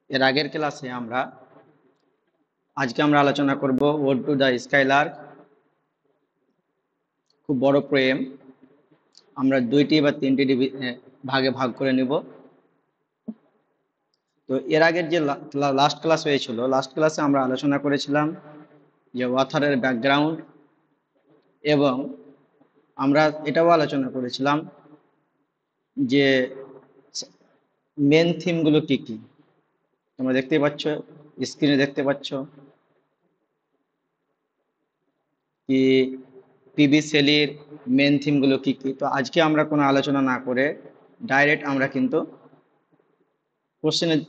এর আগের ক্লাসে আজকে আমরা আলোচনা করব ওড টু দ্য স্কাইলার্ক, খুব বড় পোয়েম। আমরা দুইটি বা তিনটি ভাগে ভাগ করে নেব। তো এর আগের যে লাস্ট ক্লাস হয়েছিল, লাস্ট ক্লাসে আমরা আলোচনা করেছিলাম যে অথরের ব্যাকগ্রাউন্ড, এবং আমরা এটাও আলোচনা করেছিলাম যে মেন থিমগুলো কি কি। তোমরা দেখতে পাচ্ছ, স্ক্রিনে দেখতে পাচ্ছ কি পিবি সেলির মেন থিমগুলো কি কি। তো আজকে আমরা কোনো আলোচনা না করে ডাইরেক্ট আমরা কিন্তু কোশ্চেনের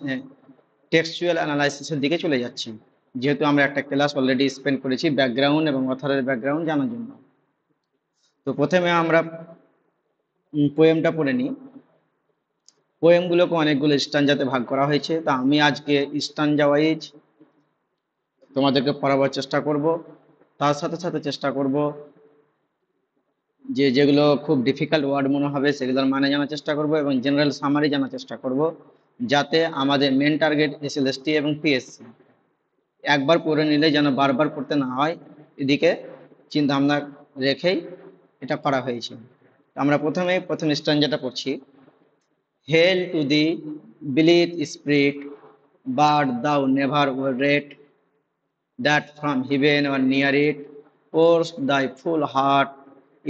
টেক্সচুয়াল অ্যানালাইসিসের দিকে চলে যাচ্ছি, যেহেতু আমরা একটা ক্লাস অলরেডি স্পেন্ড করেছি ব্যাকগ্রাউন্ড এবং অথরের ব্যাকগ্রাউন্ড জানার জন্য। তো প্রথমে আমরা পোয়েমটা পড়ে নিই। পোয়েমগুলোকে অনেকগুলো স্ট্যাঞ্জাতে ভাগ করা হয়েছে, তা আমি আজকে স্ট্যাঞ্জা ওয়াইজ তোমাদেরকে পড়াবার চেষ্টা করব। তার সাথে সাথে চেষ্টা করব যেগুলো খুব ডিফিকাল্ট ওয়ার্ড মনে হবে সেগুলোর মানে জানার চেষ্টা করব, এবং জেনারেল সামারি জানার চেষ্টা করব, যাতে আমাদের মেন টার্গেট এসএলএসটি এবং পিএসসি একবার পড়ে নিলে যেন বারবার পড়তে না হয়, এদিকে চিন্তা ভাবনা রেখেই এটা করা হয়েছে। আমরা প্রথম স্ট্যাঞ্জাটা পড়ছি। Hail to thee blithe spirit, but thou never wert, that from heaven or near it pourest thy full heart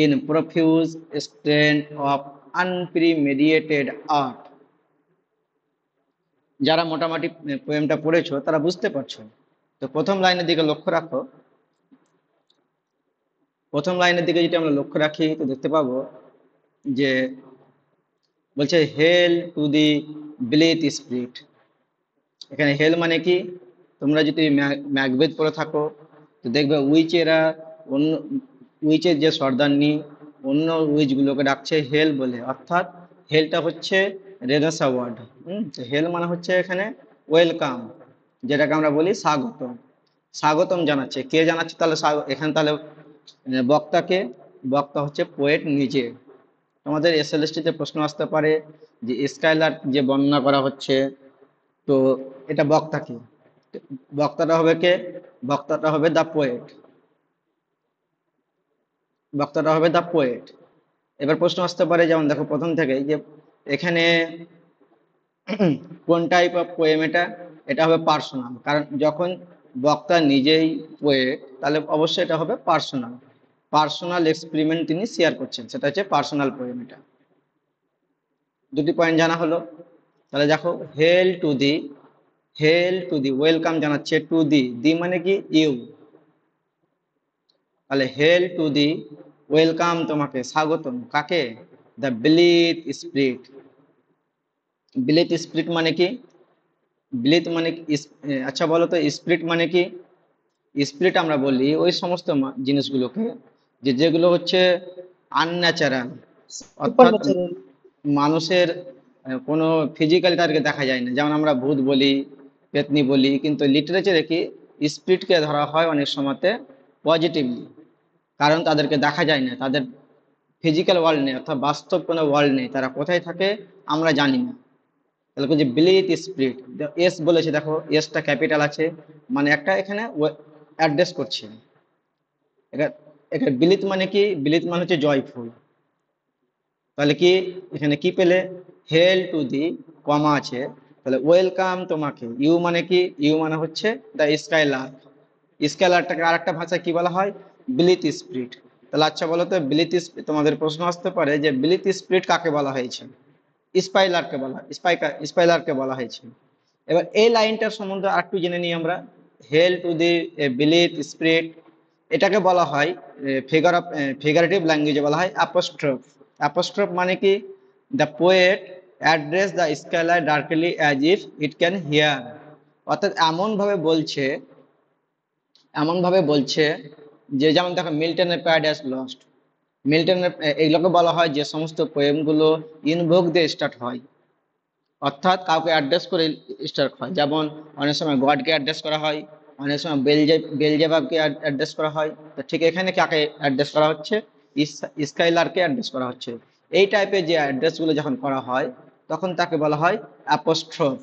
in profuse strain of unpremeditated art. যারা মোটামুটি পোয়েমটা পড়েছো তারা বুঝতে পারছো। তো প্রথম লাইনের দিকে লক্ষ্য রাখো। প্রথম লাইনের দিকে যদি আমরা লক্ষ্য রাখি তো দেখতে পাবো যে বলছে হেল টু দি বিলিথ স্পিরিট। এখানে হেল মানে কি, তোমরা যদি ম্যাকবেথ পড়ে থাকো তো দেখবে উইচেরা অন্য উইচের যে সর্দারনি অন্য উইচগুলোকে ডাকছে হেল বলে, অর্থাৎ হেলটা হচ্ছে রেনেসা ওয়ার্ড। হেল মানে হচ্ছে এখানে ওয়েলকাম, যেটাকে আমরা বলি স্বাগতম। স্বাগতম জানাচ্ছে, কে জানাচ্ছে তাহলে? এখানে তাহলে বক্তাকে, বক্তা হচ্ছে পোয়েট নিজে। তোমাদের এসএলএসটিতে প্রশ্ন আসতে পারে যে স্কাইলার যে বর্ণনা করা হচ্ছে, তো এটা বক্তা কি? বক্তাটা হবে কে? বক্তাটা হবে দ্য পোয়েট। বক্তাটা হবে দ্য পোয়েট। এবার প্রশ্ন আসতে পারে, যেমন দেখো প্রথম থেকেই, যে এখানে কোন টাইপ অফ পোয়েম এটা? এটা হবে পার্সোনাল, কারণ যখন বক্তা নিজেই পোয়েট তাহলে অবশ্যই এটা হবে পার্সোনাল। পার্সোনাল এক্সপেরিমেন্ট তিনি শেয়ার করছেন, সেটা হচ্ছে পার্সোনাল পোয়েম। এটা দুটি পয়েন্ট জানা হলো। তাহলে দেখো হেল টু দি ওয়েলকাম জানাচ্ছে টু দি, দি মানে কি ইউ, তাহলে হেল টু দি ওয়েলকাম তোমাকে, স্বাগতম কাকে? The blithe spirit. Blithe spirit মানে কি? বিলিথ মানে আচ্ছা বলো তো স্পিরিট মানে কি? স্পিরিট আমরা বলি ওই সমস্ত জিনিসগুলোকে যেগুলো হচ্ছে আনন্যাচারাল, সুপার অর্থাৎ ন্যাচারাল। মানুষের কোনো ফিজিক্যালি তাদেরকে দেখা যায় না। যেমন আমরা ভূত বলি, পেতনি বলি, কিন্তু লিটারেচারে কি স্পিরিটকে ধরা হয় অনেক সময়তে পজিটিভলি, কারণ তাদেরকে দেখা যায় না, তাদের ফিজিক্যাল ওয়ার্ল্ড নেই, অর্থাৎ বাস্তব কোনো ওয়ার্ল্ড নেই, তারা কোথায় থাকে আমরা জানি না। তাহলে যে বিলিথ স্পিরিট, এস বলেছে, দেখো এসটা ক্যাপিটাল আছে, মানে একটা এখানে অ্যাড্রেস করছে। এখানে বিলিত মানে কি? বিলিত মানে হচ্ছে জয়ফুল। তাহলে কি এখানে কি পেলে? হেল টু দি, কমা আছে, তাহলে ওয়েলকাম তোমাকে। ইউ মানে কি? ইউ মানে হচ্ছে দ্য স্কাইলার্ক। স্কাইলারটাকে আর একটা ভাষায় কি বলা হয়? বিলিত স্পিরিট। তাহলে আচ্ছা বলো তো, বিলিত তোমাদের প্রশ্ন আসতে পারে যে বিলিত স্পিরিট কাকে বলা হয়েছে? স্পাইলারকে বলা, স্পাইলারকে বলা হয়েছে। এবার এই লাইনটার সম্বন্ধে আর একটু জেনে নিই আমরা। হেল টু দি বিলিথ স্পিরিট, এটাকে বলা হয় ফিগারেটিভ ল্যাঙ্গুয়েজে বলা হয় অ্যাপোস্ট্রফ। অ্যাপোস্ট্রফ মানে কি? The poet address the skylark directly as if it can hear. অর্থাৎ এমনভাবে বলছে যে, যেমন দেখো মিল্টনের প্যারাডাইস লস্ট, মিল্টনের এইগুলোকে বলা হয় যে সমস্ত পোয়েমগুলো ইনভোক দিয়ে স্টার্ট হয়, অর্থাৎ কাউকে অ্যাড্রেস করে স্টার্ট হয়। যেমন অনেক সময় গডকে অ্যাড্রেস করা হয়, অনেক সময় বেলজেবাবকে অ্যাড্রেস করা হয়। তো ঠিক এখানে কাকে অ্যাড্রেস করা হচ্ছে? স্কাইলারকে অ্যাড্রেস করা হচ্ছে। এই টাইপের যে অ্যাড্রেসগুলো যখন করা হয় তখন তাকে বলা হয় অ্যাপোস্ট্রোফ।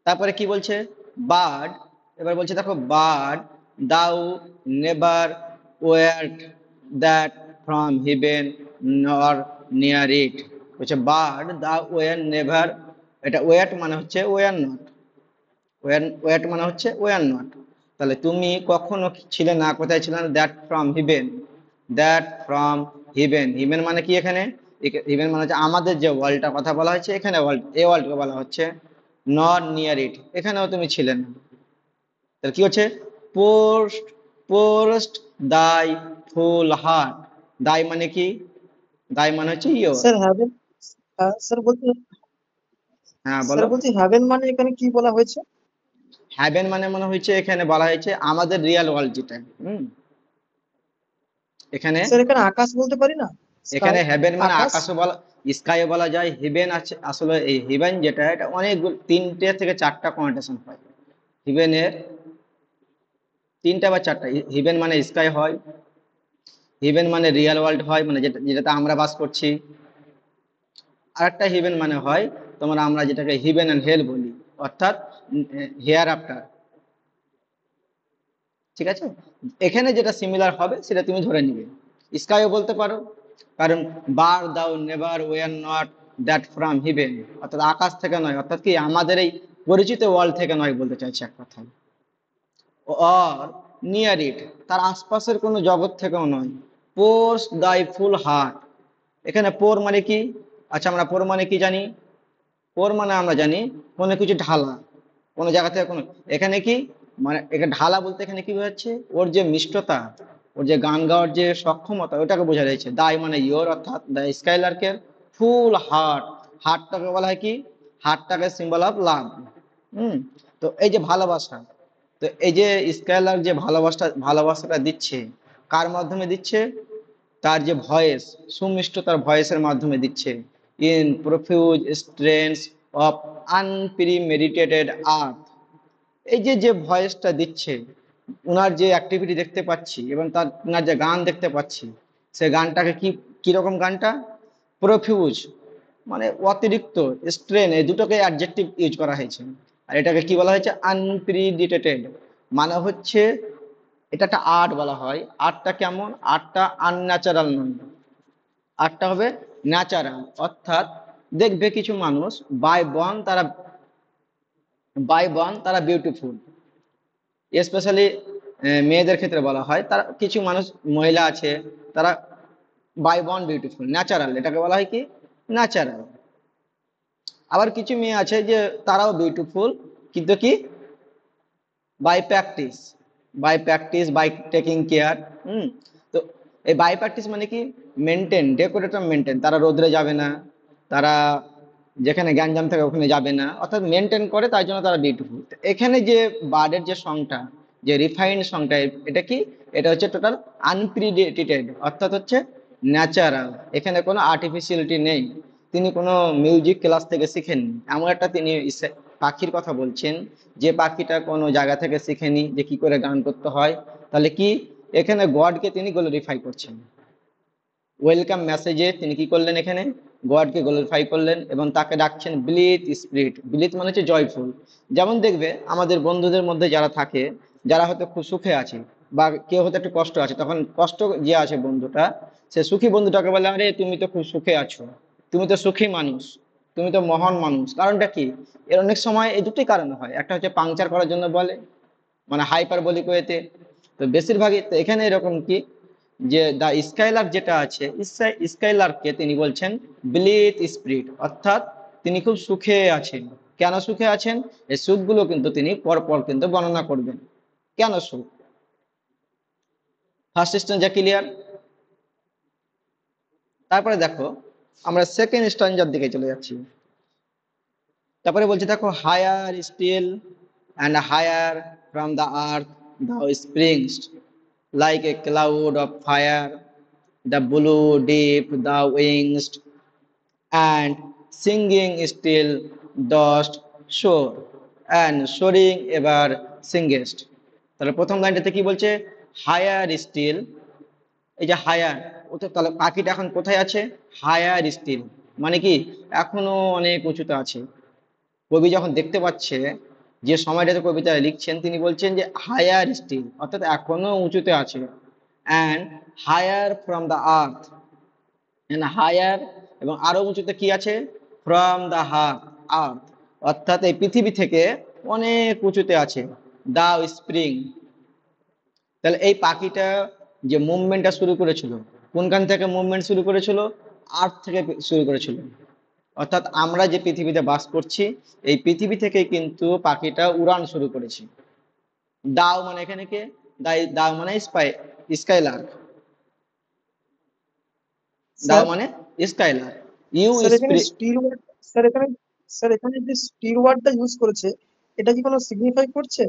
তারপরে কি বলছে, বার্ড। এবার বলছে দেখো, bird thou never wert that from heaven nor near it. বলছে বার্ড দাউ ওয়ার নেভার, এটা ওয়াট মানে হচ্ছে ওয়ার নট, ওয়াট মানে হচ্ছে ওয়ার নট। তাহলে তুমি কখনো ছিলে না, কোথায় ছিলে না, that from heaven, that from heaven. Heaven মানে কি এখানে, হিভেন মানে হচ্ছে আমাদের যে ওয়ার্ল্ডটা কথা বলা হয়েছে এখানে, ওয়ার্ল্ড, এই ওয়ার্ল্ডকে বলা হচ্ছে নট নিয়ার ইট, এখানেও তুমি ছিলে না। তাহলে কি হচ্ছে, পোস্ট, পোস্ট দাই ফুল হার্ট। দাই মানে কি, দাই মানে হচ্ছে ইয়োর। স্যার হ্যাভেন, স্যার বলছি, হ্যাঁ স্যার বলো। বলছি হ্যাভেন মানে এখানে কি বলা হয়েছে? হ্যাভেন মানে মনে হচ্ছে এখানে বলা হয়েছে আমাদের রিয়েল ওয়ার্ল্ড যেটা। এখানে, স্যার এখানে আকাশ বলতে পারি না? স্কাই, এখানে হেভেন মানে আকাশ। আকাশও বলা, স্কাইও বলা যায়, হেভেন আছে। আসলে এই হেভেন যেটা, এটা অনেক তিনটে থেকে চারটা কনোটেশন হয় হিভেনের, তিনটা বা চারটা। হিভেন মানে স্কাই হয়, হিভেন মানে রিয়েল ওয়ার্ল্ড হয়, মানে যেটা যেটাতে আমরা বাস করছি। আর একটা হিভেন মানে হয় তোমার, আমরা যেটাকে হিভেন অ্যান্ড হেল বলি, অর্থাৎ হেয়ার আফটার। ঠিক আছে, এখানে যেটা সিমিলার হবে সেটা তুমি ধরে নিবে। স্কাইও বলতে পারো, কারণ বার দাও never were not that from heaven, অর্থাৎ আকাশ থেকে নয়, অর্থাৎ কি আমাদের এই পরিচিত ওয়ার্ল্ড থেকে নয় বলতে চাইছে এক কথায়। অর নিয়ার ইট, তার আশপাশের কোনো জগৎ থেকেও নয়। পোর্স দাই ফুল হার্ট, এখানে পোর মানে কি, আচ্ছা আমরা পোর মানে কি জানি, পোর মানে আমরা জানি কোনো কিছু ঢালা, কোনো জায়গা থেকে কোনো, এখানে কি মানে এখানে ঢালা বলতে এখানে কি বোঝাচ্ছে, ওর যে মিষ্টতা, ওর যে গান গাওয়ার যে সক্ষমতা, ওটাকে বোঝা যাচ্ছে। দাই মানে ইয়োর, অর্থাৎ দ্য স্কাইলার্কের ফুল হার্ট, হার্টটাকে বলা হয় কি, হার্টটাকে সিম্বল অফ লাভ। হুম, তো এই যে ভালোবাসা, তো এই যে স্কাইলার যে ভালোবাসাটা দিচ্ছে, কার মাধ্যমে দিচ্ছে, তার যে ভয়েস, সুমিষ্ট তার ভয়েসের মাধ্যমে দিচ্ছে। ইন প্রফিউজ স্ট্রেন্স অফ আনপ্রিমেডিটেটেড আর্থ, এই যে যে ভয়েসটা দিচ্ছে, উনার যে অ্যাক্টিভিটি দেখতে পাচ্ছি এবং তার উনার যে গান দেখতে পাচ্ছি, সে গানটাকে কি, কিরকম গানটা, প্রফিউজ মানে অতিরিক্ত, স্ট্রেন, এই দুটোকে অ্যাডজেক্টিভ ইউজ করা হয়েছে। আর এটাকে কি বলা হয়েছে, আনপ্রিডিটেটেড, মানে হচ্ছে এটা একটা আর্ট বলা হয়। আর্টটা কেমন, আর্টটা আনন্যাচারাল নয়, আর্টটা হবে ন্যাচারাল। অর্থাৎ দেখবে কিছু মানুষ বাই বর্ন তারা বিউটিফুল, স্পেশালি মেয়েদের ক্ষেত্রে বলা হয়, তারা কিছু মানুষ, মহিলা আছে, তারা বাই বর্ন বিউটিফুল, ন্যাচারাল, এটাকে বলা হয় কি, ন্যাচারাল। আবার কিছু মেয়ে আছে যে তারাও বিউটিফুল, কিন্তু কি, by practice, by practice, by taking care. হুম, তো এই বাই প্র্যাকটিস মানে কি, মেনটেন, ডেকোরেটর মেনটেন, তারা রোদ্রে যাবে না, তারা যেখানে গ্যাঞ্জাম থাকে ওখানে যাবে না, অর্থাৎ মেনটেন করে, তাই জন্য তারা বিউটিফুল। এখানে যে বার্ডের যে সংটা, যে রিফাইন্ড সংটা, এটা কি, এটা হচ্ছে টোটাল আনপ্রিডিটেড, অর্থাৎ হচ্ছে ন্যাচারাল, এখানে কোনো আর্টিফিশিয়ালিটি নেই। তিনি কোনো মিউজিক ক্লাস থেকে শিখেননি, এমন একটা তিনি পাখির কথা বলছেন, যে পাখিটা কোনো জায়গা থেকে শিখেনি যে কি করে গান করতে হয়। তাহলে কি, এখানে গডকে তিনি গ্লোরিফাই করছেন, ওয়েলকাম মেসেজে তিনি কি করলেন, এখানে গডকে গ্লোরিফাই করলেন এবং তাকে ডাকছেন ব্লিথ স্পিরিট। ব্লিথ মানে হচ্ছে জয়ফুল। যেমন দেখবে আমাদের বন্ধুদের মধ্যে যারা থাকে, যারা হয়তো খুব সুখে আছে, বা কেউ হয়তো একটু কষ্ট আছে, তখন কষ্ট যে আছে বন্ধুটা, সে সুখী বন্ধুটাকে বলে, আরে তুমি তো খুব সুখে আছো, তুমি তো সুখী মানুষ, তুমি তো মহান মানুষ। কারণটা কি, এর অনেক সময় এই দুটোই কারণ হয়, একটা হচ্ছে পাংচার করার জন্য বলে, মানে হাইপারবলিক ওয়েতে। তো বেশিরভাগই তো এখানে এরকম কি, যে দা স্কাইলার যেটা আছে, স্কাইলারকে তিনি বলছেন ব্লিথ স্পিরিট, অর্থাৎ তিনি খুব সুখে আছেন। কেন সুখে আছেন, এই সুখগুলো কিন্তু তিনি পরপর কিন্তু বর্ণনা করবেন, কেন সুখ। First stanza clear. তারপরে দেখো আমরা সেকেন্ড স্ট্যান্সার দিকে চলে যাচ্ছি। তারপরে বলছে দেখো, higher still and higher from the earth thou springs like a cloud of fire, the blue deep thou wingest, and singing still dost soar, and soaring ever singest. তাহলে প্রথম লাইনটাতে কি বলছে? Higher still. এই যে হায়ার, তাহলে পাখিটা এখন কোথায় আছে? হায়ার স্টিল, মানে কি এখনো অনেক উঁচুতে আছে। কবি যখন দেখতে পাচ্ছে যে সময়টাতে কবিতা লিখছেন, তিনি বলছেন যে হায়ার স্টিল, অর্থাৎ এখনো উঁচুতে আছে। And higher from the earth, and higher, এবং আরো উঁচুতে কি আছে? ফ্রম দ্য আর্থ, অর্থাৎ এই পৃথিবী থেকে অনেক উঁচুতে আছে। দাও স্প্রিং, তাহলে এই পাখিটা যে মুভমেন্টটা শুরু করেছিল, কোনখান থেকে মুভমেন্ট শুরু করেছিল? আর্থ থেকে শুরু করেছিল। অর্থাৎ আমরা যে পৃথিবীতে বাস করছি, এই পৃথিবী থেকে কিন্তু পাখিটা উড়ান শুরু করেছে। দাও মানে এখানে কে? দাও মানে স্কাইলার্ক। দাও স্যার মানে স্কাইলার্ক। ইউ স্যার এখানে স্প্রিং। স্টিল ওয়ার্ড, স্যার এখানে যে স্টিল ওয়ার্ডটা ইউজ করেছে, এটা কি কোনো সিগনিফাই করছে?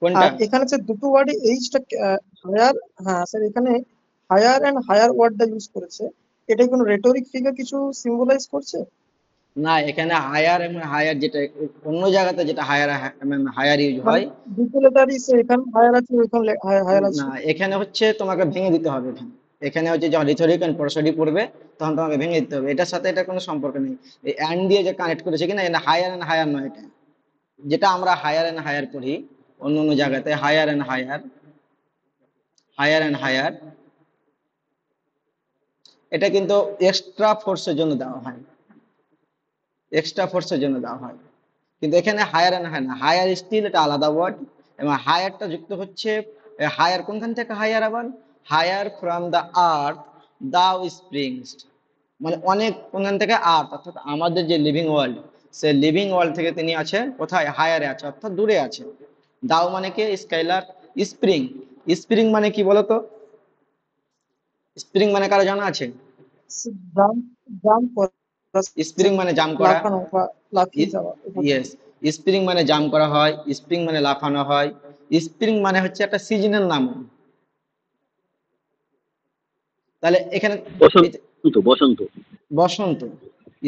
কোনটা? আর এখানে যে দুটো ওয়ার্ডে এইচটা হায়ার, হ্যাঁ স্যার এখানে হায়ার এন্ড হায়ার ওয়ার্ডটা ইউজ করেছে, এটা কি কোনো রেটরিক ফিগার কিছু সিম্বলাইজ করছে? না, এখানে হায়ার এবং হায়ার, যেটা অন্য জায়গাতে যেটা হায়ার হায়ার ইউজ মানে হয়। দুটো লেটারই এখানে হায়ার আছে, ওইখানে হায়ার না, আছে। এখানে হচ্ছে তোমাকে ভেঙে দিতে হবে। এখানে এখানে হচ্ছে যখন রিথরিক এন্ড প্রসোডি পড়বে, তখন তোমাকে ভেঙে দিতে হবে। এটার সাথে এটা কোনো সম্পর্ক নেই। এই অ্যান্ড দিয়ে যে কানেক্ট করেছে কিনা, এটা হায়ার এন্ড হায়ার নয়। এটা যেটা আমরা হায়ার এন্ড হায়ার পড়ি অন্য অন্য জায়গাতে, higher and higher, higher and higher, এটা কিন্তু এক্সট্রা ফোর্সের জন্য দেওয়া হয়, এক্সট্রা ফোর্সের জন্য দেওয়া হয়। কিন্তু এখানে হায়ার এন্ড হায়ার না, হায়ার স্টিল এটা আলাদা ওয়ার্ড। এবং হায়ারটা যুক্ত হচ্ছে, হায়ার কোনখান থেকে হায়ার? আবার higher from the earth thou springs, মানে অনেক কোনখান থেকে? আর্থ, অর্থাৎ আমাদের যে লিভিং ওয়ার্ল্ড, সে লিভিং ওয়ার্ল্ড থেকে তিনি আছে কোথায়? হায়ারে আছে, অর্থাৎ দূরে আছে। দাও মানে কে? স্কাইলার। স্প্রিং, স্প্রিং মানে কি বলতো? স্প্রিং মানে কারো জানা আছে? জাম্প, জাম্প করা, স্প্রিং মানে জাম্প করা। লাফানো বা লাফিয়ে যাওয়া এটা। ইয়েস, স্প্রিং মানে জাম্প করা হয়, স্প্রিং মানে লাফানো হয়। স্প্রিং মানে হচ্ছে একটা সিজনের নাম। তাহলে এখানে এই যে বসন্ত বসন্ত। বসন্ত,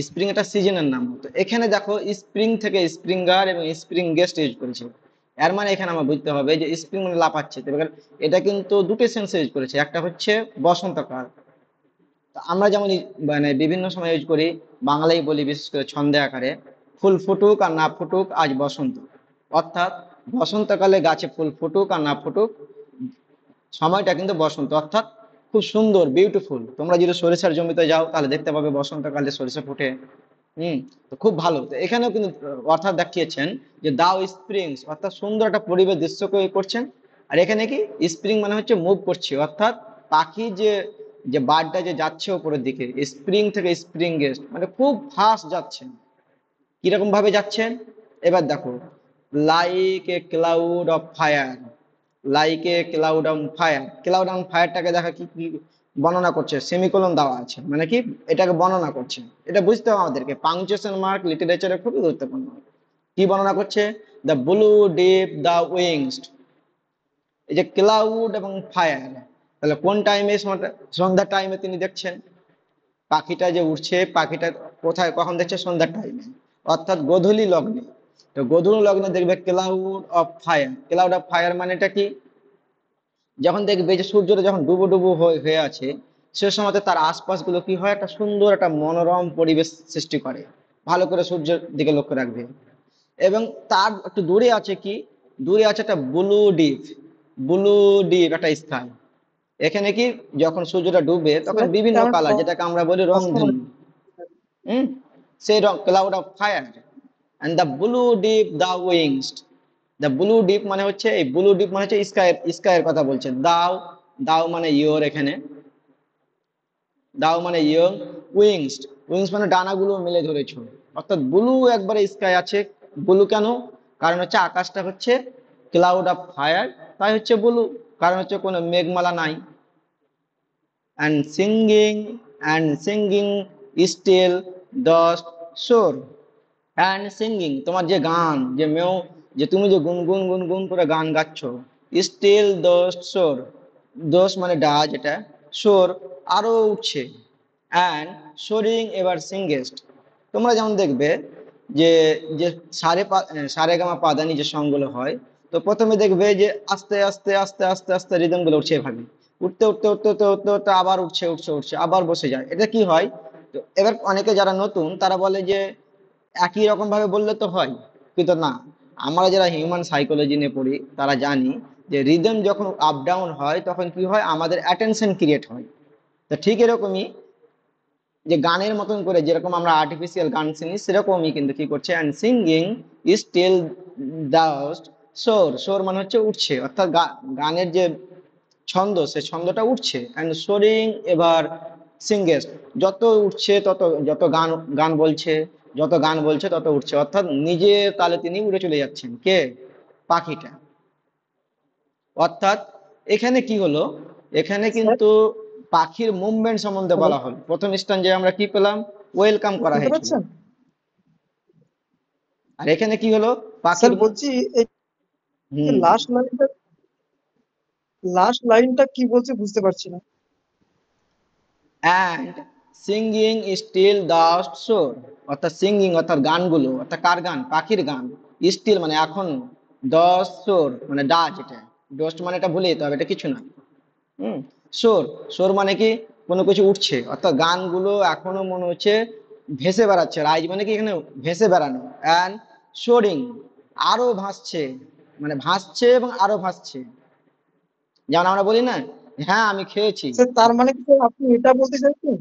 স্প্রিং একটা সিজনের নাম। তো এখানে দেখো স্প্রিং থেকে স্প্রিঙ্গার এবং স্প্রিং গেস্ট ইউজ করেছে। এর মানে এখানে আমার বুঝতে হবে যে স্প্রিং মানে লাফাচ্ছে, তো এবার এটা কিন্তু দুটো সেন্সে ইউজ করেছে। একটা হচ্ছে বসন্তকাল, তো আমরা যেমন মানে বিভিন্ন সময় ইউজ করি, বাংলায় বলি বিশেষ করে ছন্দে আকারে, ফুল ফুটুক আর না ফুটুক আজ বসন্ত। অর্থাৎ বসন্তকালে গাছে ফুল ফুটুক আর না ফুটুক, সময়টা কিন্তু বসন্ত, অর্থাৎ খুব সুন্দর বিউটিফুল। তোমরা যদি সরিষার জমিতে যাও তাহলে দেখতে পাবে বসন্তকালে সরিষা ফুটে। তো খুব ভালো। তো এখানেও কিন্তু অর্থাৎ দেখিয়েছেন যে দাও স্প্রিংস, অর্থাৎ সুন্দর একটা পরিবেশ দৃশ্যকে করছেন। আর এখানে কি স্প্রিং মানে হচ্ছে মুভ করছে, অর্থাৎ পাখি যে যে বার্ডটা যে যাচ্ছে উপরের দিকে, স্প্রিং থেকে স্প্রিং গেস্ট, মানে খুব ফাস্ট যাচ্ছেন। কিরকম ভাবে যাচ্ছেন? এবার দেখো, like a cloud of fire, like a cloud on fire, cloud on ফায়ারটাকে দেখা কি কি বর্ণনা করছে? সেমিকোলন দেওয়া আছে, মানে কি এটাকে বর্ণনা করছে। এটা বুঝতে হবে আমাদেরকে, পাংচুয়েশন মার্ক লিটারেচারে খুবই গুরুত্বপূর্ণ। কি বর্ণনা করছে? The blue deep the wings, এই যে ক্লাউড এবং ফায়ার, তাহলে কোন টাইমে? সন্ধ্যার টাইমে তিনি দেখছেন পাখিটা যে উঠছে, পাখিটা কোথায় কখন দেখছে? সন্ধ্যার টাইমে, অর্থাৎ গোধূলি লগ্নে। তো গোধূলি লগ্নে দেখবে cloud of fire. Cloud of fire মানেটা কি? যখন দেখবে যে সূর্যটা যখন ডুবো ডুবো হয়ে আছে, সে সময় তার আশপাশ গুলো কি হয়? একটা সুন্দর একটা মনোরম পরিবেশ সৃষ্টি করে। ভালো করে সূর্যের দিকে লক্ষ্য রাখবে। এবং তার একটু দূরে আছে কি? দূরে আছে একটা ব্লু ডিপ, ব্লু ডিপ একটা স্থান। এখানে কি, যখন সূর্যটা ডুবে তখন স্যার বিভিন্ন আমার কালার, যেটাকে আমরা বলি প্রশ্ন রংধনু। হুম, সেই রং cloud of fire. And the blue deep the wings, the blue deep মানে হচ্ছে, এই ব্লু ডিপ মানে হচ্ছে স্কাই, স্কাইয়ের কথা বলছে। দাও, দাও মানে ইয়োর, এখানে দাও মানে ইয়ং, উইংস, উইংস মানে ডানাগুলো মেলে ধরেছো, অর্থাৎ ব্লু একবারে স্কাই আছে। ব্লু কেন? কারণ হচ্ছে আকাশটা হচ্ছে ক্লাউড অফ ফায়ার, তাই হচ্ছে ব্লু, কারণ হচ্ছে কোনো মেঘমালা নাই। অ্যান্ড সিঙ্গিং স্টিল দস্ট শোর, অ্যান্ড সিঙ্গিং তোমার যে গান, যে মেও, যে তুমি যে গুনগুন গুনগুন করে গান গাচ্ছ, স্টিল দোস্ট শোর, দোষ মানে ডাজ, এটা শোর আরো উঠছে। অ্যান্ড সোরিং এবার সিঙ্গেস্ট, তোমরা যেমন দেখবে যে যে সারে গামা পাদানি যে সঙ্গগুলো হয়, তো প্রথমে দেখবে যে আস্তে আস্তে আস্তে আস্তে আস্তে রিদম গুলো উঠছে এভাবে, উঠতে উঠতে উঠতে উঠতে উঠতে উঠতে আবার উঠছে উঠছে উঠছে আবার বসে যায়। এটা কি হয়? তো এবার অনেকে যারা নতুন তারা বলে যে একই রকম ভাবে বললে তো হয়, কিন্তু না। আমরা যারা হিউম্যান সাইকোলজি নিয়ে পড়ি তারা জানি যে রিদম যখন আপ ডাউন হয় তখন কি হয়, আমাদের অ্যাটেনশন ক্রিয়েট হয়। তো ঠিক এরকমই যে গানের মতন করে যেরকম আমরা আর্টিফিশিয়াল গান শুনি সেরকমই কিন্তু কি করছে, অ্যান্ড সিঙ্গিং ইজ স্টিল দাস্ট সোর, সোর মানে হচ্ছে উঠছে, অর্থাৎ গানের যে ছন্দ সে ছন্দটা উঠছে, অ্যান্ড সোরিং এবার সিঙ্গেস্ট, যত উঠছে তত, যত গান গান বলছে, যত গান বলছে তত উঠছে, অর্থাৎ নিজের তালে তিনি উড়ে চলে যাচ্ছেন, কে? পাখিটা। অর্থাৎ এখানে কি হলো, এখানে স্যার, কিন্তু পাখির মুভমেন্ট সম্বন্ধে হ্যালো, বলা হলো। প্রথম স্ট্যান্ডে আমরা কি পেলাম? ওয়েলকাম করা শুনতে হয়েছিল। পাচ্ছেন? আর এখানে কি হলো? পাখির স্যার বলছি, এই যে হুম, লাস্ট লাইনটা কি বলছে বুঝতে পারছি না। অ্যান্ড সিঙ্গিং স্টিল দ্য শোর, অর্থাৎ সিঙ্গিং অর্থাৎ গানগুলো, অর্থাৎ কার গান? পাখির গান। স্টিল মানে এখন, দ্য শোর মানে ডাচ, এটা ডোস্ট মানে এটা ভুলে যেতে হবে, এটা কিছু না। হুম, শোর, শোর মানে কি? কোনো কিছু উঠছে, অর্থাৎ গানগুলো এখনো মনে হচ্ছে ভেসে বেড়াচ্ছে। রাইজ মানে কি এখানে ভেসে বেড়ানো, অ্যান্ড শোরিং আরো ভাসছে, মানে ভাসছে এবং আরো ভাসছে। যেমন আমরা বলি না, হ্যাঁ আমি খেয়েছি। স্যার তার মানে কি স্যার আপনি এটা বলতে চাইছেন?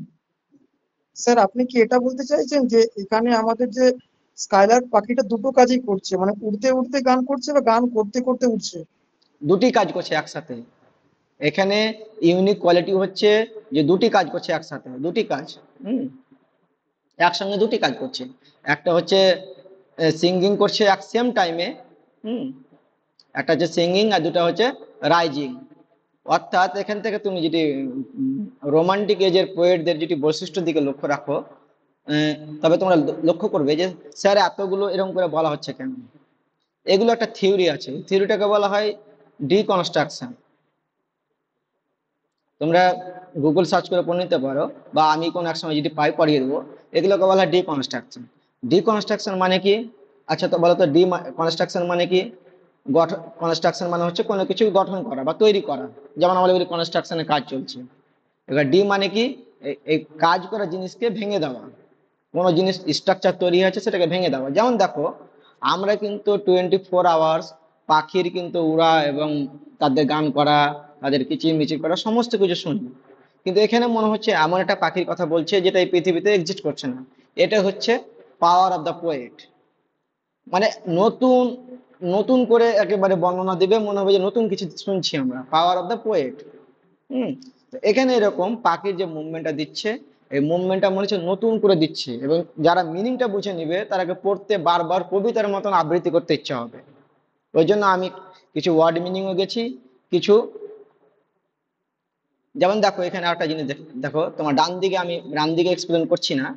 স্যার আপনি কি এটা বলতে চাইছেন যে এখানে আমাদের যে স্কাইলার্ক পাখিটা দুটো কাজই করছে, মানে উড়তে উড়তে গান করছে বা গান করতে করতে উড়ছে? দুটি কাজ করছে একসাথে। এখানে ইউনিক কোয়ালিটি হচ্ছে যে দুটি কাজ করছে একসাথে, দুটি কাজ। হুম, একসঙ্গে দুটি কাজ করছে। একটা হচ্ছে সিঙ্গিং করছে এক সেম টাইমে। হুম, একটা হচ্ছে সিঙ্গিং আর দুটা হচ্ছে রাইজিং। অর্থাৎ এখান থেকে তুমি যদি রোমান্টিক এজের পোয়েটদের যদি বৈশিষ্ট্যের দিকে লক্ষ্য রাখো, আহ, তবে তোমরা লক্ষ্য করবে যে স্যার এতগুলো এরকম করে বলা হচ্ছে কেন। এগুলো একটা থিওরি আছে, থিওরিটাকে বলা হয় ডিকনস্ট্রাকশন। তোমরা গুগল সার্চ করে পড়ে নিতে পারো, বা আমি কোনো এক সময় যদি পাই পড়িয়ে দেবো। এগুলোকে বলা হয় ডিকনস্ট্রাকশন। ডিকনস্ট্রাকশন মানে কি? আচ্ছা তো বলো তো, ডি কনস্ট্রাকশন মানে কি? গঠন, কনস্ট্রাকশন মানে হচ্ছে কোনো কিছু গঠন করা বা তৈরি করা। যেমন আমরা বলি কনস্ট্রাকশনের কাজ চলছে। এবার ডি মানে কি? এই কাজ করা জিনিসকে ভেঙে দেওয়া। কোনো জিনিস স্ট্রাকচার তৈরি হয়েছে সেটাকে ভেঙে দেওয়া। যেমন দেখো, আমরা কিন্তু 24 আওয়ার্স পাখির কিন্তু উড়া এবং তাদের গান করা, তাদের কিচিরমিচির করা সমস্ত কিছু শুনি। কিন্তু এখানে মনে হচ্ছে এমন একটা পাখির কথা বলছে যেটা এই পৃথিবীতে এক্সিস্ট করছে না। এটা হচ্ছে পাওয়ার অফ দ্য পোয়েট। মানে নতুন, নতুন করে একেবারে বর্ণনা দিবে, মনে হবে যে নতুন কিছু শুনছি আমরা, পাওয়ার অফ দ্য পোয়েট। হুম, তো এখানে এরকম পাখির যে মুভমেন্টটা দিচ্ছে, এই মুভমেন্টটা মনে হচ্ছে নতুন করে দিচ্ছে, এবং যারা মিনিংটা বুঝে নিবে তারাকে পড়তে বারবার কবিতার মতন আবৃত্তি করতে ইচ্ছা হবে। ওই জন্য আমি কিছু ওয়ার্ড মিনিংও গেছি, কিছু। যেমন দেখো এখানে একটা জিনিস দেখো, তোমার ডান দিকে, আমি ডান দিকে এক্সপ্লেন করছি না।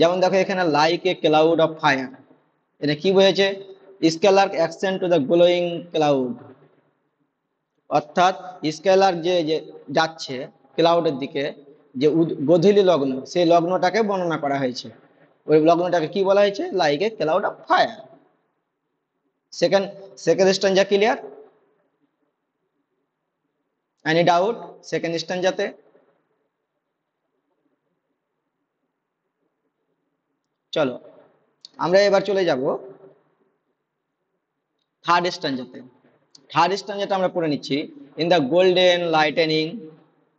যেমন দেখো এখানে like a cloud of fire, এটা কি বোঝাচ্ছে? Scalar accent to the glowing cloud, অর্থাৎ স্কেলার যে যে যাচ্ছে ক্লাউডের দিকে, যে গোধূলি লগ্ন, সেই লগ্নটাকে বর্ণনা করা হয়েছে। ওই লগ্নটাকে কি বলা হয়েছে? Like a cloud of fire. Second, second stanza clear? Any doubt second স্ট্যান্জাতে? চলো আমরা এবার চলে যাব থার্ড স্ট্যান্জাতে। থার্ড স্ট্যান্জাটা আমরা পড়ে নিচ্ছি। In the golden lightning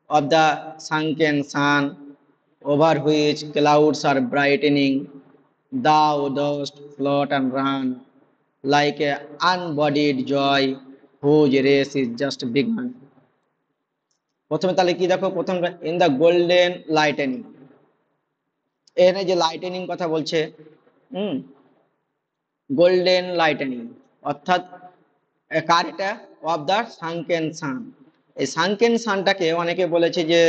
of the sunken sun, over which clouds are brightening, thou dost float and run like a unbodied joy whose race is just begun. প্রথমে তাহলে কি দেখো, প্রথম ইন দ্য গোল্ডেন লাইটেনিং, এখানে যে lightning কথা বলছে, হুম, golden lightning অর্থাৎ কার এটা? অফ দ্য সানকেন সান। এই সানকেন সানটাকে অনেকে বলেছে যে